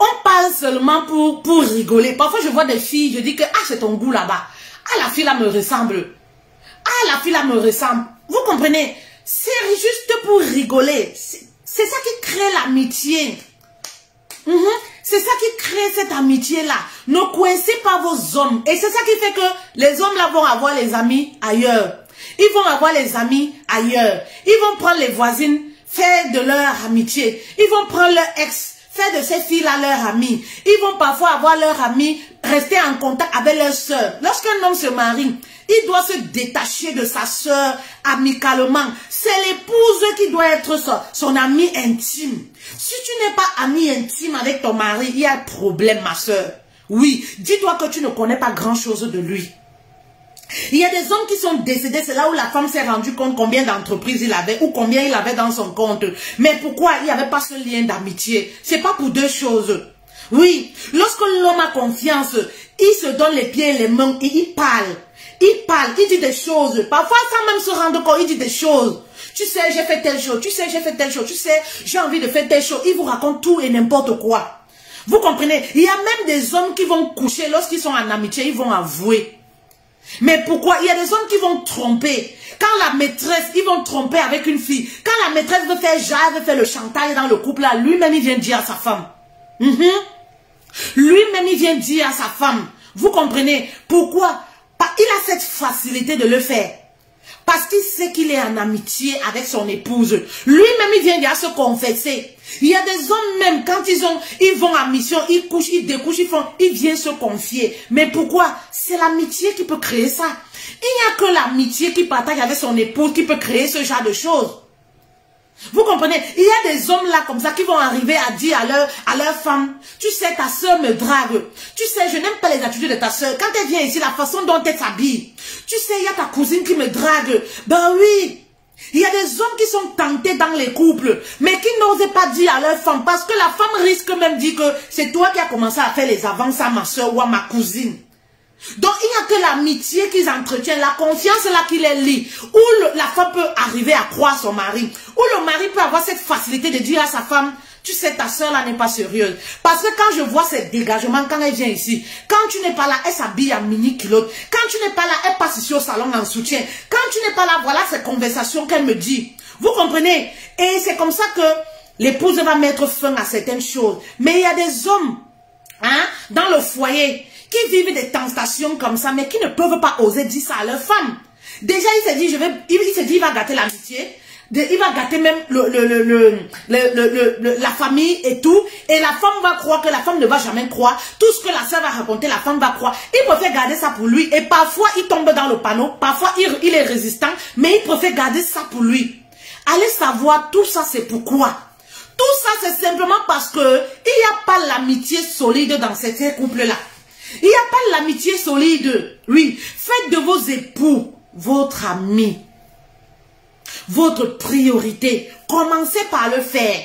On parle seulement pour rigoler. Parfois, je vois des filles, je dis que, ah, c'est ton goût là-bas. Ah, la fille là me ressemble. Ah, la fille là me ressemble. Vous comprenez? C'est juste pour rigoler. C'est ça qui crée l'amitié. C'est ça qui crée cette amitié-là. Ne coincez pas vos hommes. Et c'est ça qui fait que les hommes là vont avoir les amis ailleurs. Ils vont avoir les amis ailleurs. Ils vont prendre les voisines, faire de leur amitié. Ils vont prendre leur ex, faire de ces filles-là leurs amis. Ils vont parfois avoir leurs amis, rester en contact avec leur soeur. Lorsqu'un homme se marie, il doit se détacher de sa soeur amicalement. C'est l'épouse qui doit être son ami intime. Si tu n'es pas ami intime avec ton mari, il y a un problème, ma soeur. Oui, dis-toi que tu ne connais pas grand-chose de lui. Il y a des hommes qui sont décédés, c'est là où la femme s'est rendue compte combien d'entreprises il avait ou combien il avait dans son compte. Mais pourquoi il n'y avait pas ce lien d'amitié? C'est pas pour deux choses. Oui, lorsque l'homme a confiance, il se donne les pieds et les mains et il parle. Il parle, il dit des choses. Parfois, sans même se rendre compte, il dit des choses. Tu sais, j'ai fait telle chose. Tu sais, j'ai fait telle chose. Tu sais, j'ai envie de faire telle chose. Il vous raconte tout et n'importe quoi. Vous comprenez? Il y a même des hommes qui vont coucher lorsqu'ils sont en amitié, ils vont avouer. Mais pourquoi? Il y a des hommes qui vont tromper. Quand la maîtresse, ils vont tromper avec une fille. Quand la maîtresse veut faire genre, veut faire le chantage dans le couple, là, lui-même, il vient dire à sa femme. Lui-même, il vient dire à sa femme. Vous comprenez? Pourquoi? Il a cette facilité de le faire. Parce qu'il sait qu'il est en amitié avec son épouse. Lui-même, il vient dire à se confesser. Il y a des hommes même, quand ils vont en mission, ils couchent, ils découchent, ils viennent se confier. Mais pourquoi? C'est l'amitié qui peut créer ça. Il n'y a que l'amitié qui partage avec son épouse qui peut créer ce genre de choses. Vous comprenez? Il y a des hommes là comme ça qui vont arriver à dire à leur femme, tu sais, ta soeur me drague. Tu sais, je n'aime pas les attitudes de ta soeur. Quand elle vient ici, la façon dont elle s'habille. Tu sais, il y a ta cousine qui me drague. Ben oui. Il y a des hommes qui sont tentés dans les couples, mais qui n'osent pas dire à leur femme, parce que la femme risque même de dire que c'est toi qui as commencé à faire les avances à ma soeur ou à ma cousine. Donc, il n'y a que l'amitié qu'ils entretiennent, la confiance là qui les lie, où la femme peut arriver à croire son mari, où le mari peut avoir cette facilité de dire à sa femme, tu sais, ta soeur là n'est pas sérieuse. Parce que quand je vois ces dégagements, quand elle vient ici, quand tu n'es pas là, elle s'habille en mini-culotte. Quand tu n'es pas là, elle passe ici au salon en soutien. Quand tu n'es pas là, voilà ces conversations qu'elle me dit. Vous comprenez? Et c'est comme ça que l'épouse va mettre fin à certaines choses. Mais il y a des hommes, hein, dans le foyer, qui vivent des tentations comme ça, mais qui ne peuvent pas oser dire ça à leur femme. Déjà, il s'est dit, il va gâter l'amitié. Il va gâter même la famille et tout. Et la femme va croire que la femme ne va jamais croire. Tout ce que la sœur va raconter, la femme va croire. Il préfère garder ça pour lui. Et parfois, il tombe dans le panneau. Parfois, il est résistant. Mais il préfère garder ça pour lui. Allez savoir, tout ça, c'est pourquoi. Tout ça, c'est simplement parce que il n'y a pas l'amitié solide dans ces couples-là. Il n'y a pas l'amitié solide. Oui, faites de vos époux votre ami. Votre priorité, commencez par le faire.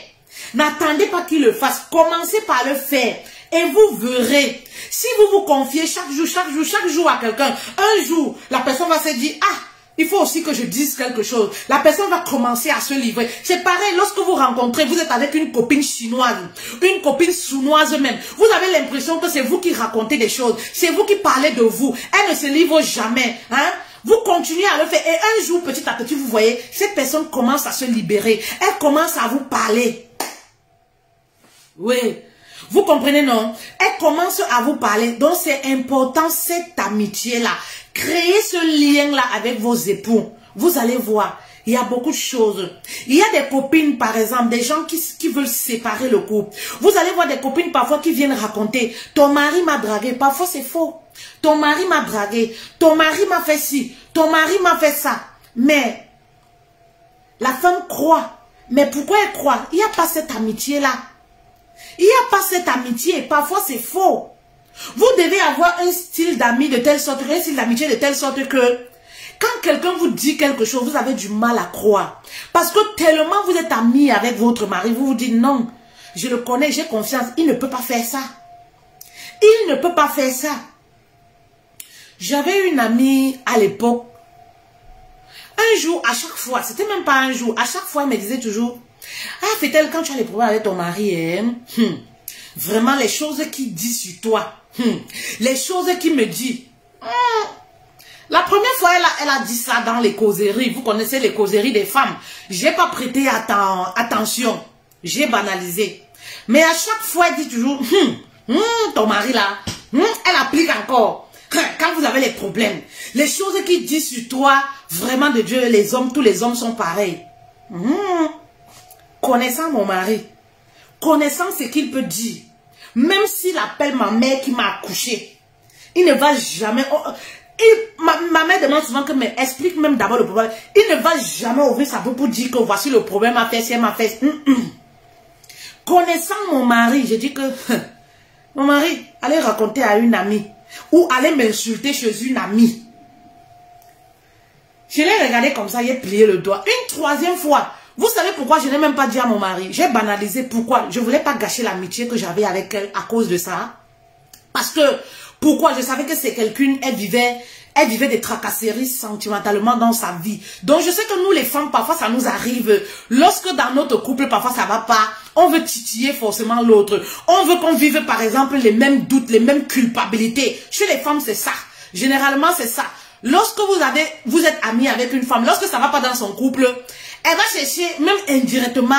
N'attendez pas qu'il le fasse, commencez par le faire. Et vous verrez, si vous vous confiez chaque jour à quelqu'un, un jour, la personne va se dire, ah, il faut aussi que je dise quelque chose. La personne va commencer à se livrer. C'est pareil, lorsque vous rencontrez, vous êtes avec une copine chinoise, une copine sournoise même. Vous avez l'impression que c'est vous qui racontez des choses, c'est vous qui parlez de vous. Elle ne se livre jamais, hein. Vous continuez à le faire et un jour, petit à petit, vous voyez, cette personne commence à se libérer. Elle commence à vous parler. Oui, vous comprenez, non? Elle commence à vous parler. Donc, c'est important, cette amitié-là. Créez ce lien-là avec vos époux. Vous allez voir, il y a beaucoup de choses. Il y a des copines, par exemple, des gens qui veulent séparer le couple. Vous allez voir des copines parfois qui viennent raconter, ton mari m'a dragué. Parfois, c'est faux. Ton mari m'a dragué, ton mari m'a fait ci, ton mari m'a fait ça. Mais la femme croit. Mais pourquoi elle croit? Il n'y a pas cette amitié-là. Il n'y a pas cette amitié. Parfois, c'est faux. Vous devez avoir un style d'ami de telle sorte, un style d'amitié de telle sorte que quand quelqu'un vous dit quelque chose, vous avez du mal à croire. Parce que tellement vous êtes amis avec votre mari, vous vous dites non, je le connais, j'ai confiance, il ne peut pas faire ça. Il ne peut pas faire ça. J'avais une amie à l'époque. Un jour, à chaque fois, c'était même pas un jour, à chaque fois, elle me disait toujours, ah, fait-elle, quand tu as les problèmes avec ton mari, vraiment, les choses qu'il dit sur toi, les choses qu'il me dit. La première fois, elle a dit ça dans les causeries. Vous connaissez les causeries des femmes. J'ai pas prêté attention. J'ai banalisé. Mais à chaque fois, elle dit toujours, ton mari là, elle applique encore. Quand vous avez les problèmes, les choses qu'il dit sur toi, vraiment de Dieu, les hommes, tous les hommes sont pareils. Connaissant mon mari, connaissant ce qu'il peut dire, même s'il appelle ma mère qui m'a accouché, il ne va jamais... ma mère demande souvent que mais explique même d'abord le problème. Il ne va jamais ouvrir sa bouche pour dire que voici le problème à faire, si elle m'a fait. Connaissant mon mari, je dis que mon mari, allez raconter à une amie ou allez m'insulter chez une amie. Je l'ai regardé comme ça, il a plié le doigt. Une troisième fois, vous savez pourquoi je n'ai même pas dit à mon mari? J'ai banalisé. Pourquoi? Je ne voulais pas gâcher l'amitié que j'avais avec elle à cause de ça. Parce que, pourquoi? Je savais que c'est quelqu'un, elle vivait des tracasseries sentimentalement dans sa vie. Donc, je sais que nous, les femmes, parfois, ça nous arrive. Lorsque dans notre couple, parfois, ça ne va pas, on veut titiller forcément l'autre. On veut qu'on vive, par exemple, les mêmes doutes, les mêmes culpabilités. Chez les femmes, c'est ça. Généralement, c'est ça. Lorsque vous êtes ami avec une femme, lorsque ça ne va pas dans son couple, elle va chercher, même indirectement,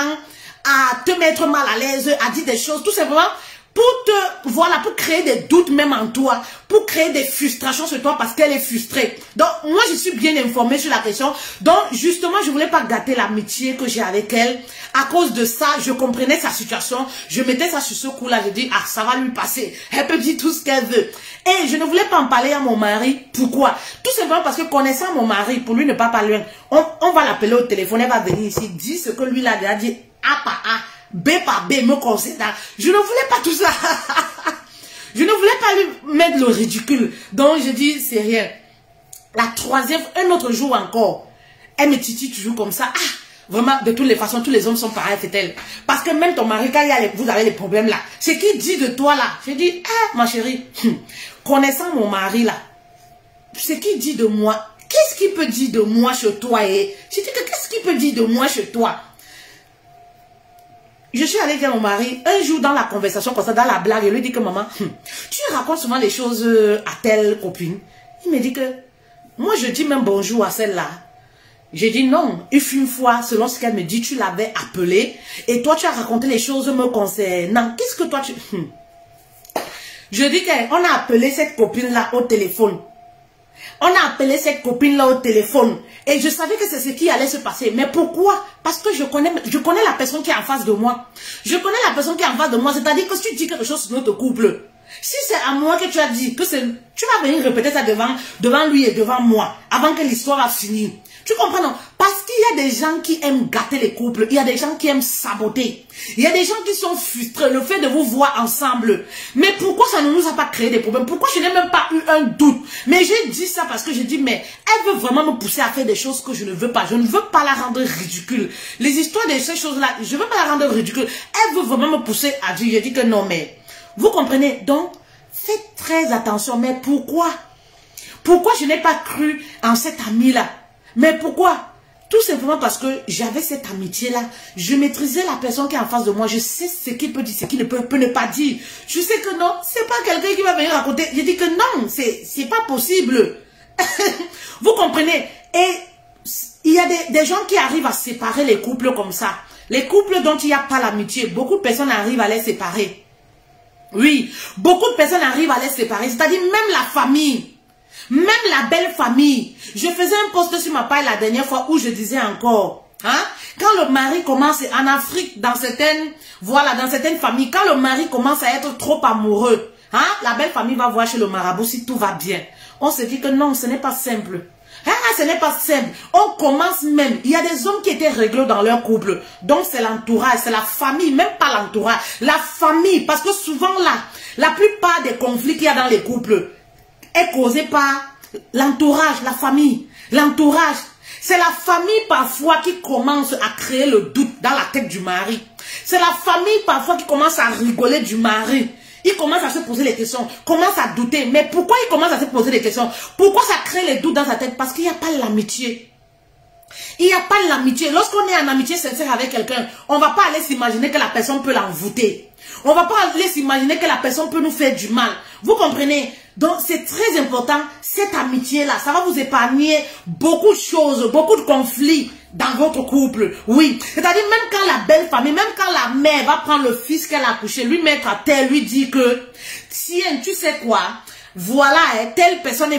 à te mettre mal à l'aise, à dire des choses, tout simplement, pour créer des doutes même en toi, pour créer des frustrations sur toi parce qu'elle est frustrée. Donc, moi, je suis bien informée sur la question. Donc, justement, je ne voulais pas gâter l'amitié que j'ai avec elle. À cause de ça, je comprenais sa situation. Je mettais ça sur ce coup-là. Je dis, ah, ça va lui passer. Elle peut dire tout ce qu'elle veut. Et je ne voulais pas en parler à mon mari. Pourquoi? Tout simplement parce que connaissant mon mari, pour lui ne pas parler, on va l'appeler au téléphone. Elle va venir ici, dire ce que lui là a dit A par A. B par B me concerne. Je ne voulais pas tout ça. Je ne voulais pas lui mettre le ridicule. Donc je dis, c'est rien. La troisième, un autre jour encore, elle me titille toujours comme ça. Ah, vraiment, de toutes les façons, tous les hommes sont pareils, c'est elle. Parce que même ton mari, quand vous avez les problèmes là, ce qu'il dit de toi là, je dis, ah, ma chérie, connaissant mon mari là, ce qu'il dit de moi, qu'est-ce qu'il peut dire de moi chez toi? Et je dis que qu'est-ce qu'il peut dire de moi chez toi? Je suis allée dire à mon mari, un jour dans la conversation, comme ça, dans la blague, je lui dis que maman, tu racontes souvent les choses à telle copine. Il me dit que, moi je dis même bonjour à celle-là. J'ai dit non, une fois, selon ce qu'elle me dit, tu l'avais appelée et toi tu as raconté les choses me concernant. Qu'est-ce que toi tu... Je dis qu'on a appelé cette copine-là au téléphone. On a appelé cette copine-là au téléphone. Et je savais que c'est ce qui allait se passer. Mais pourquoi? Parce que je connais la personne qui est en face de moi. Je connais la personne qui est en face de moi. C'est-à-dire que si tu dis quelque chose sur notre couple, si c'est à moi que tu as dit, que tu vas venir répéter ça devant lui et devant moi, avant que l'histoire a fini. Tu comprends, non? Parce qu'il y a des gens qui aiment gâter les couples. Il y a des gens qui aiment saboter. Il y a des gens qui sont frustrés. Le fait de vous voir ensemble. Mais pourquoi ça ne nous a pas créé des problèmes? Pourquoi je n'ai même pas eu un doute? Mais j'ai dit ça parce que j'ai dit, mais elle veut vraiment me pousser à faire des choses que je ne veux pas. Je ne veux pas la rendre ridicule. Les histoires de ces choses-là, je ne veux pas la rendre ridicule. Elle veut vraiment me pousser à dire. J'ai dit que non, mais... Vous comprenez? Donc, faites très attention. Mais pourquoi? Pourquoi je n'ai pas cru en cette amie-là? Mais pourquoi? Tout simplement parce que j'avais cette amitié-là. Je maîtrisais la personne qui est en face de moi. Je sais ce qu'il peut dire, ce qu'il peut ne pas dire. Je sais que non, c'est pas quelqu'un qui va venir raconter. Je dis que non, c'est pas possible. Vous comprenez? Et il y a des gens qui arrivent à séparer les couples comme ça. Les couples dont il n'y a pas l'amitié, beaucoup de personnes arrivent à les séparer. Oui, beaucoup de personnes arrivent à les séparer. C'est-à-dire même la famille. Même la belle famille. Je faisais un post sur ma page la dernière fois où je disais encore, hein, quand le mari commence, en Afrique, dans certaines familles, quand le mari commence à être trop amoureux, hein, la belle famille va voir chez le marabout si tout va bien. On se dit que non, ce n'est pas simple. Ah, ce n'est pas simple. On commence même. Il y a des hommes qui étaient réglés dans leur couple. Donc c'est l'entourage, c'est la famille, même pas l'entourage. La famille, parce que souvent là, la plupart des conflits qu'il y a dans les couples est causé par l'entourage, la famille. L'entourage, c'est la famille parfois qui commence à créer le doute dans la tête du mari. C'est la famille parfois qui commence à rigoler du mari. Il commence à se poser les questions, commence à douter. Mais pourquoi il commence à se poser des questions? Pourquoi ça crée les doutes dans sa tête? Parce qu'il n'y a pas l'amitié. Il n'y a pas l'amitié. Lorsqu'on est en amitié sincère avec quelqu'un, on ne va pas aller s'imaginer que la personne peut l'envoûter. On ne va pas aller s'imaginer que la personne peut nous faire du mal. Vous comprenez? Donc c'est très important, cette amitié-là. Ça va vous épargner beaucoup de choses, beaucoup de conflits dans votre couple. Oui. C'est-à-dire même quand la belle famille, même quand la mère va prendre le fils qu'elle a accouché, lui mettre à terre, lui dit que, tiens, tu sais quoi? Voilà, telle personne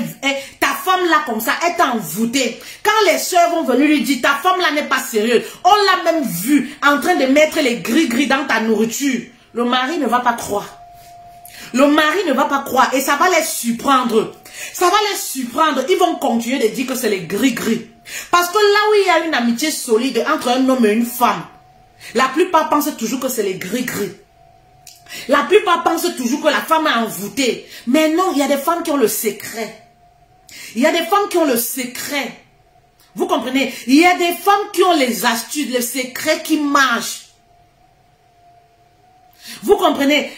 ta femme là comme ça est envoûtée. Quand les soeurs vont venir lui dire, ta femme là n'est pas sérieuse. On l'a même vu en train de mettre les gris-gris dans ta nourriture. Le mari ne va pas croire. Le mari ne va pas croire et ça va les surprendre. Ça va les surprendre. Ils vont continuer de dire que c'est les gris-gris. Parce que là où il y a une amitié solide entre un homme et une femme, la plupart pensent toujours que c'est les gris-gris. La plupart pensent toujours que la femme est envoûtée. Mais non, il y a des femmes qui ont le secret. Il y a des femmes qui ont le secret. Vous comprenez? Il y a des femmes qui ont les astuces, les secrets qui marchent. Vous comprenez?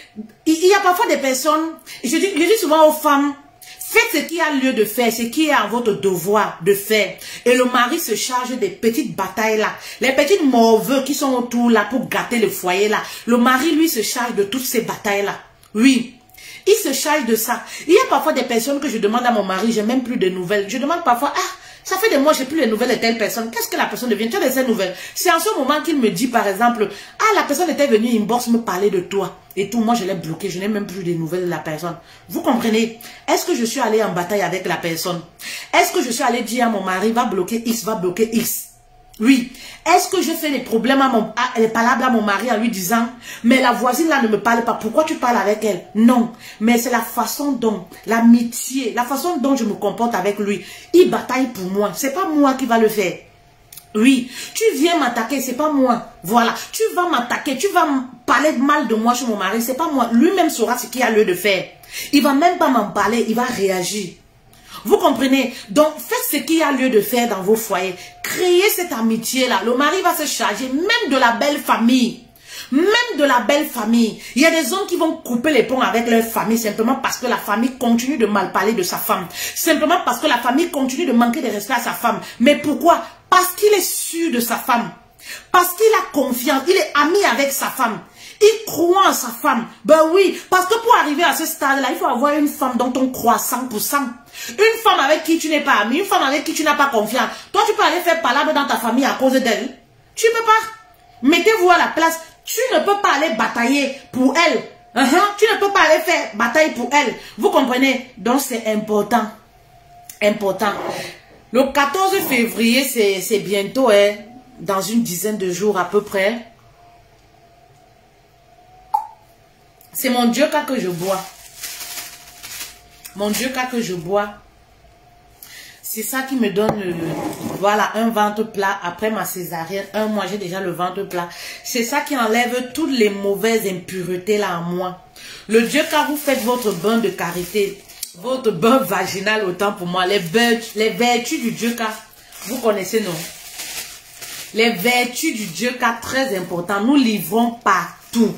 Il y a parfois des personnes, je dis souvent aux femmes, faites ce qu'il y a lieu de faire, ce qui est à votre devoir de faire. Et le mari se charge des petites batailles là, les petites morveux qui sont autour là pour gâter le foyer là. Le mari lui se charge de toutes ces batailles là. Oui, il se charge de ça. Il y a parfois des personnes que je demande à mon mari, j'ai même plus de nouvelles. Je demande parfois, ah, ça fait des mois, j'ai plus les nouvelles de telle personne. Qu'est-ce que la personne devient? Tu as de ces nouvelles. C'est en ce moment qu'il me dit, par exemple, ah, la personne était venue inbox me parler de toi. Et tout, moi, je l'ai bloqué. Je n'ai même plus de nouvelles de la personne. Vous comprenez? Est-ce que je suis allée en bataille avec la personne? Est-ce que je suis allée dire à mon mari, va bloquer X, va bloquer X? Oui. Est-ce que je fais des problèmes les palabres à mon mari en lui disant, mais la voisine là ne me parle pas, pourquoi tu parles avec elle? Non. Mais c'est la façon dont, l'amitié, la façon dont je me comporte avec lui. Il bataille pour moi. C'est pas moi qui va le faire. Oui. Tu viens m'attaquer, c'est pas moi. Voilà. Tu vas m'attaquer, tu vas parler mal de moi chez mon mari, c'est pas moi. Lui-même saura ce qu'il a lieu de faire. Il va même pas m'en parler, il va réagir. Vous comprenez? Donc, faites ce qu'il y a lieu de faire dans vos foyers. Créez cette amitié-là. Le mari va se charger même de la belle famille. Même de la belle famille. Il y a des hommes qui vont couper les ponts avec leur famille simplement parce que la famille continue de mal parler de sa femme. Simplement parce que la famille continue de manquer de respect à sa femme. Mais pourquoi? Parce qu'il est sûr de sa femme. Parce qu'il a confiance. Il est ami avec sa femme. Il croit en sa femme. Ben oui, parce que pour arriver à ce stade-là, il faut avoir une femme dont on croit 100%. Une femme avec qui tu n'es pas ami, une femme avec qui tu n'as pas confiance. Toi, tu peux aller faire palabre dans ta famille à cause d'elle. Tu ne peux pas. Mettez-vous à la place. Tu ne peux pas aller batailler pour elle. Tu ne peux pas aller faire bataille pour elle. Vous comprenez? Donc c'est important. Important. Le 14 février, c'est bientôt, hein, dans une dizaine de jours à peu près. C'est mon Dieu que je bois. Mon Dieu que je bois. C'est ça qui me donne, voilà, un ventre plat. Après ma césarienne, un mois, j'ai déjà le ventre plat. C'est ça qui enlève toutes les mauvaises impuretés là en moi. Le Dieu, quand vous faites votre bain de carité, votre bain vaginal, autant pour moi, les vertus du Dieu, vous connaissez, non? Les vertus du Dieu, très important, nous livrons partout.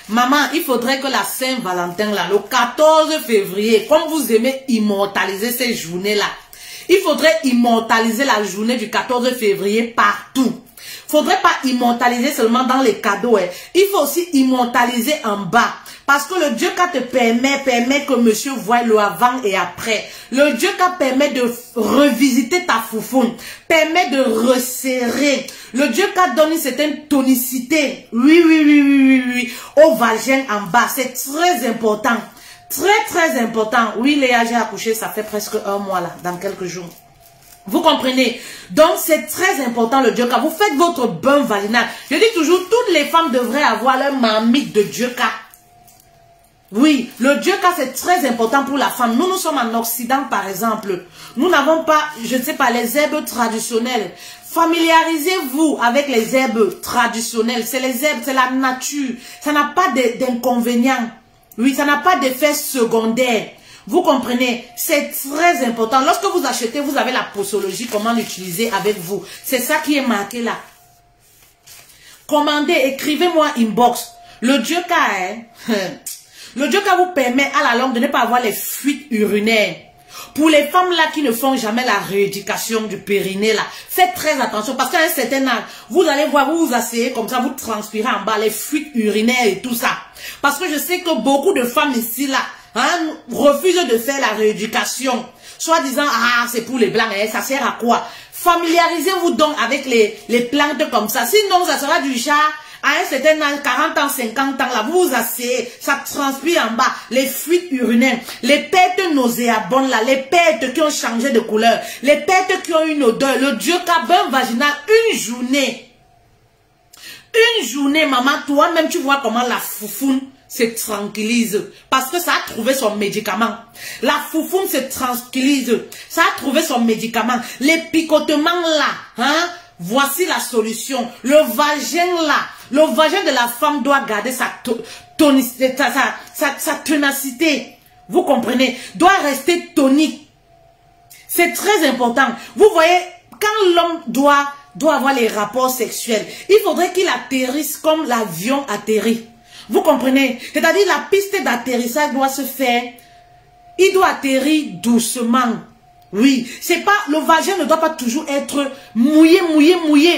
Maman, il faudrait que la Saint-Valentin, là, le 14 février, comme vous aimez immortaliser ces journées-là, il faudrait immortaliser la journée du 14 février partout. Faudrait pas immortaliser seulement dans les cadeaux. Hein. Il faut aussi immortaliser en bas. Parce que le Dieu qui te permet que monsieur voie le avant et après. Le Dieu qui permet de revisiter ta foufoune. Permet de resserrer. Le Dieu qui donne une certaine tonicité. Oui. Au vagin en bas. C'est très important. Très important. Oui, Léa, j'ai accouché, ça fait presque un mois là, dans quelques jours. Vous comprenez? Donc, c'est très important le Dioka. Vous faites votre bain vaginal. Je dis toujours, toutes les femmes devraient avoir leur marmite de Dioka. Oui, le Dioka, c'est très important pour la femme. Nous sommes en Occident, par exemple. Nous n'avons pas, je ne sais pas, les herbes traditionnelles. Familiarisez-vous avec les herbes traditionnelles. C'est les herbes, c'est la nature. Ça n'a pas d'inconvénients. Oui, ça n'a pas d'effet secondaire. Vous comprenez? C'est très important. Lorsque vous achetez, vous avez la posologie, comment l'utiliser avec vous. C'est ça qui est marqué là. Commandez, écrivez-moi inbox. Le Dioka, le Dioka vous permet à la longue de ne pas avoir les fuites urinaires. Pour les femmes là qui ne font jamais la rééducation du périnée là, faites très attention parce qu'à un certain âge, vous allez voir, vous vous asseyez comme ça, vous transpirez en bas, les fuites urinaires et tout ça. Parce que je sais que beaucoup de femmes ici là, refusent de faire la rééducation. Soit disant, ah c'est pour les blancs, ça sert à quoi? Familiarisez-vous donc avec les plantes comme ça. Sinon ça sera du chat. À un certain âge, 40 ans, 50 ans, là, vous vous asseyez, ça transpire en bas, les fuites urinaires, les pertes nauséabondes, là, les pertes qui ont changé de couleur, les pertes qui ont une odeur, le Dioka bain vaginal, une journée, maman, toi-même, tu vois comment la foufoune se tranquillise, parce que ça a trouvé son médicament. La foufoune se tranquillise, ça a trouvé son médicament. Les picotements, là, voici la solution. Le vagin, là, le vagin de la femme doit garder sa ténacité. Vous comprenez? Doit rester tonique. C'est très important. Vous voyez, quand l'homme doit avoir les rapports sexuels, il faudrait qu'il atterrisse comme l'avion atterrit. Vous comprenez? C'est-à-dire la piste d'atterrissage doit se faire. Il doit atterrir doucement. Oui, c'est pas, le vagin ne doit pas toujours être mouillé.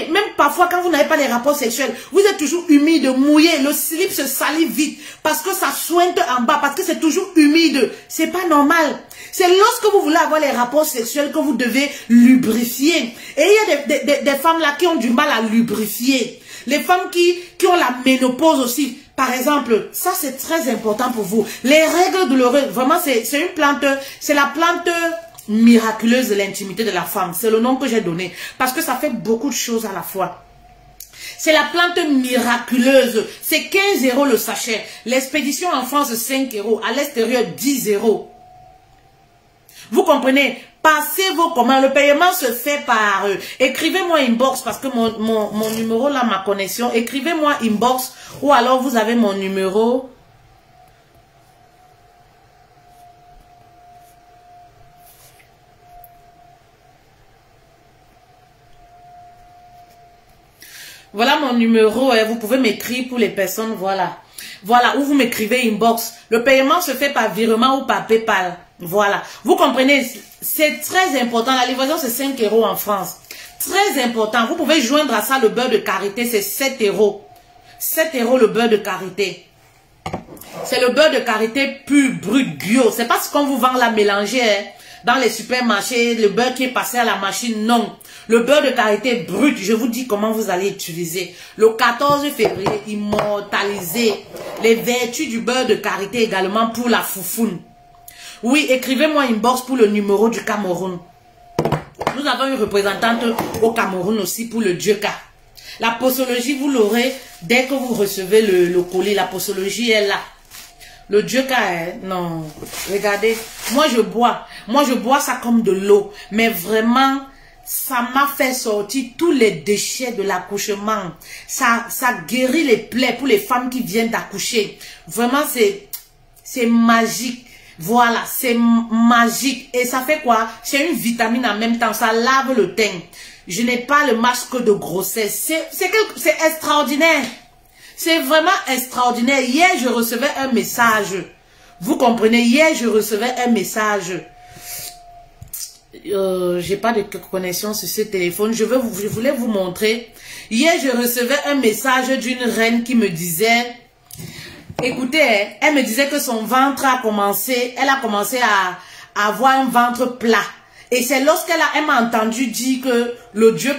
Même parfois quand vous n'avez pas les rapports sexuels, vous êtes toujours humide, mouillé, le slip se salit vite parce que ça sointe en bas, parce que c'est toujours humide. C'est pas normal. C'est lorsque vous voulez avoir les rapports sexuels que vous devez lubrifier. Et il y a des femmes là qui ont du mal à lubrifier. Les femmes qui ont la ménopause aussi. Par exemple, ça c'est très important pour vous. Les règles douloureuses, vraiment c'est une plante, c'est la plante miraculeuse de l'intimité de la femme. C'est le nom que j'ai donné. Parce que ça fait beaucoup de choses à la fois. C'est la plante miraculeuse. C'est 15 € le sachet. L'expédition en France, 5 €. À l'extérieur, 10 €. Vous comprenez? Passez vos commandes. Le paiement se fait par... écrivez-moi inbox parce que mon numéro là, ma connexion. Écrivez-moi inbox ou alors vous avez mon numéro... Voilà mon numéro, vous pouvez m'écrire pour les personnes, voilà. Voilà, où vous m'écrivez inbox. Le paiement se fait par virement ou par PayPal. Voilà. Vous comprenez, c'est très important. La livraison, c'est 5 € en France. Très important. Vous pouvez joindre à ça le beurre de karité, c'est 7 €. 7 € le beurre de karité. C'est le beurre de karité pur, brut, bio. C'est pas ce qu'on vous vend là mélangé. dans les supermarchés, le beurre qui est passé à la machine, non. Le beurre de karité brut, je vous dis comment vous allez utiliser. Le 14 février, immortaliser les vertus du beurre de karité également pour la foufoune. Oui, écrivez-moi inbox pour le numéro du Cameroun. Nous avons une représentante au Cameroun aussi pour le Dieu K. La posologie, vous l'aurez dès que vous recevez le colis. La posologie est là. Le Dieu K, non. Regardez, moi je bois ça comme de l'eau. Mais vraiment, ça m'a fait sortir tous les déchets de l'accouchement. Ça guérit les plaies pour les femmes qui viennent d'accoucher. Vraiment, c'est magique. Voilà, c'est magique. Et ça fait quoi? C'est une vitamine en même temps. Ça lave le teint. Je n'ai pas le masque de grossesse. C'est extraordinaire. C'est vraiment extraordinaire. Hier, je recevais un message. Vous comprenez? Hier, je recevais un message. J'ai pas de connexion sur ce téléphone. Je voulais vous montrer. Hier, je recevais un message d'une reine qui me disait... Écoutez, elle me disait que son ventre a commencé... Elle a commencé à avoir un ventre plat. Et c'est lorsqu'elle m'a entendu dire que le Dieu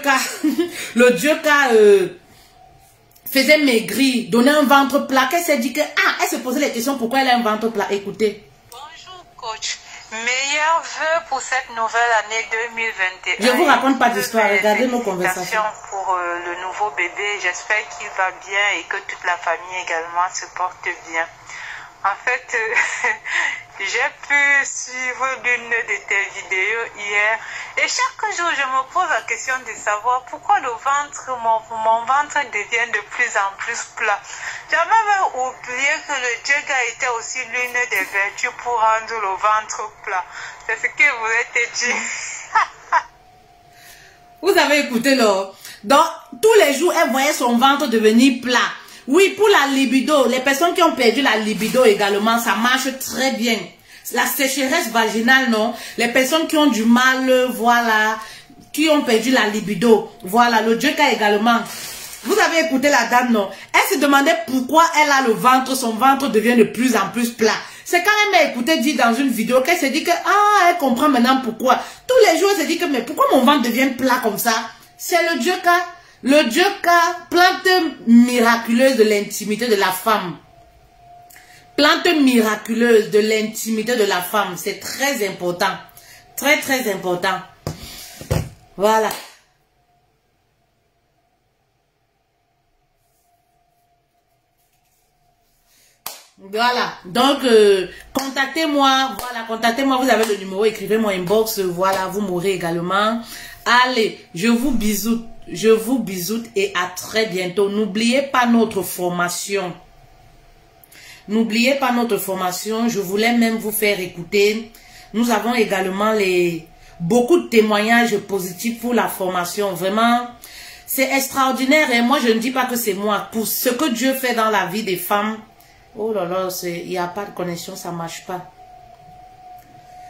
faisait maigrir, donnait un ventre plat, qu'elle s'est dit que, elle se posait les questions pourquoi elle a un ventre plat. Écoutez. Bonjour coach, meilleurs vœux pour cette nouvelle année 2021. Je ne vous raconte pas d'histoire, regardez nos conversations. Pour le nouveau bébé, j'espère qu'il va bien et que toute la famille également se porte bien. En fait, j'ai pu suivre l'une de tes vidéos hier et chaque jour je me pose la question de savoir pourquoi le ventre, mon ventre devient de plus en plus plat. J'avais même oublié que le Djega était aussi l'une des vertus pour rendre le ventre plat. C'est ce que vous êtes dit. Vous avez écouté là. Donc, tous les jours, elle voyait son ventre devenir plat. Oui, pour la libido, les personnes qui ont perdu la libido également, ça marche très bien. La sécheresse vaginale, non. Les personnes qui ont du mal, voilà, qui ont perdu la libido, voilà, le Dieu K également. Vous avez écouté la dame, non? Elle se demandait pourquoi elle a le ventre, son ventre devient de plus en plus plat. C'est quand elle m'a écouté dire dans une vidéo qu'elle s'est dit que, elle comprend maintenant pourquoi. Tous les jours, elle se dit que, mais pourquoi mon ventre devient plat comme ça? C'est le Dieu K. Le Dieu K, plante miraculeuse de l'intimité de la femme. Plante miraculeuse de l'intimité de la femme. C'est très important. Très, très important. Voilà. Voilà. Donc, contactez-moi. Voilà, contactez-moi. Vous avez le numéro. Écrivez-moi inbox. Voilà, vous m'aurez également. Allez, je vous bisoute. Je vous bisoute et à très bientôt. N'oubliez pas notre formation. N'oubliez pas notre formation. Je voulais même vous faire écouter. Nous avons également beaucoup de témoignages positifs pour la formation. Vraiment, c'est extraordinaire. Et moi, je ne dis pas que c'est moi. Pour ce que Dieu fait dans la vie des femmes. Oh là là, il n'y a pas de connexion, ça ne marche pas.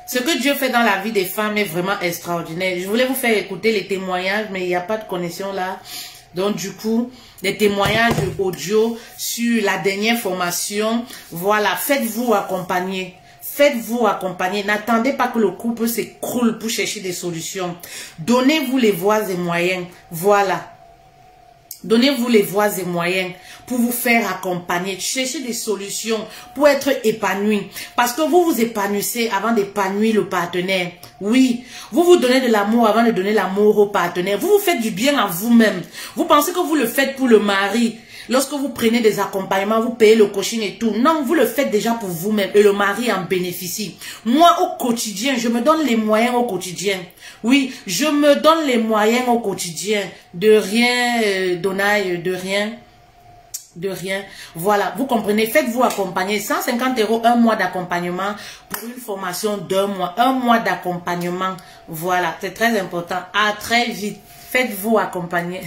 Ce que Dieu fait dans la vie des femmes est vraiment extraordinaire. Je voulais vous faire écouter les témoignages, mais il n'y a pas de connexion là. Donc du coup, les témoignages audio sur la dernière formation. Voilà, faites-vous accompagner. Faites-vous accompagner. N'attendez pas que le couple s'écroule pour chercher des solutions. Donnez-vous les voies et moyens. Voilà. Donnez-vous les voies et moyens pour vous faire accompagner. Cherchez des solutions pour être épanoui. Parce que vous vous épanouissez avant d'épanouir le partenaire. Oui, vous vous donnez de l'amour avant de donner l'amour au partenaire. Vous vous faites du bien à vous-même. Vous pensez que vous le faites pour le mari. Lorsque vous prenez des accompagnements, vous payez le coaching et tout. Non, vous le faites déjà pour vous-même et le mari en bénéficie. Moi, au quotidien, je me donne les moyens au quotidien. Oui, je me donne les moyens au quotidien. De rien, Donaï, de rien. De rien. Voilà, vous comprenez. Faites-vous accompagner. 150 €, un mois d'accompagnement pour une formation d'1 mois. Un mois d'accompagnement. Voilà, c'est très important. À très vite. Faites-vous accompagner.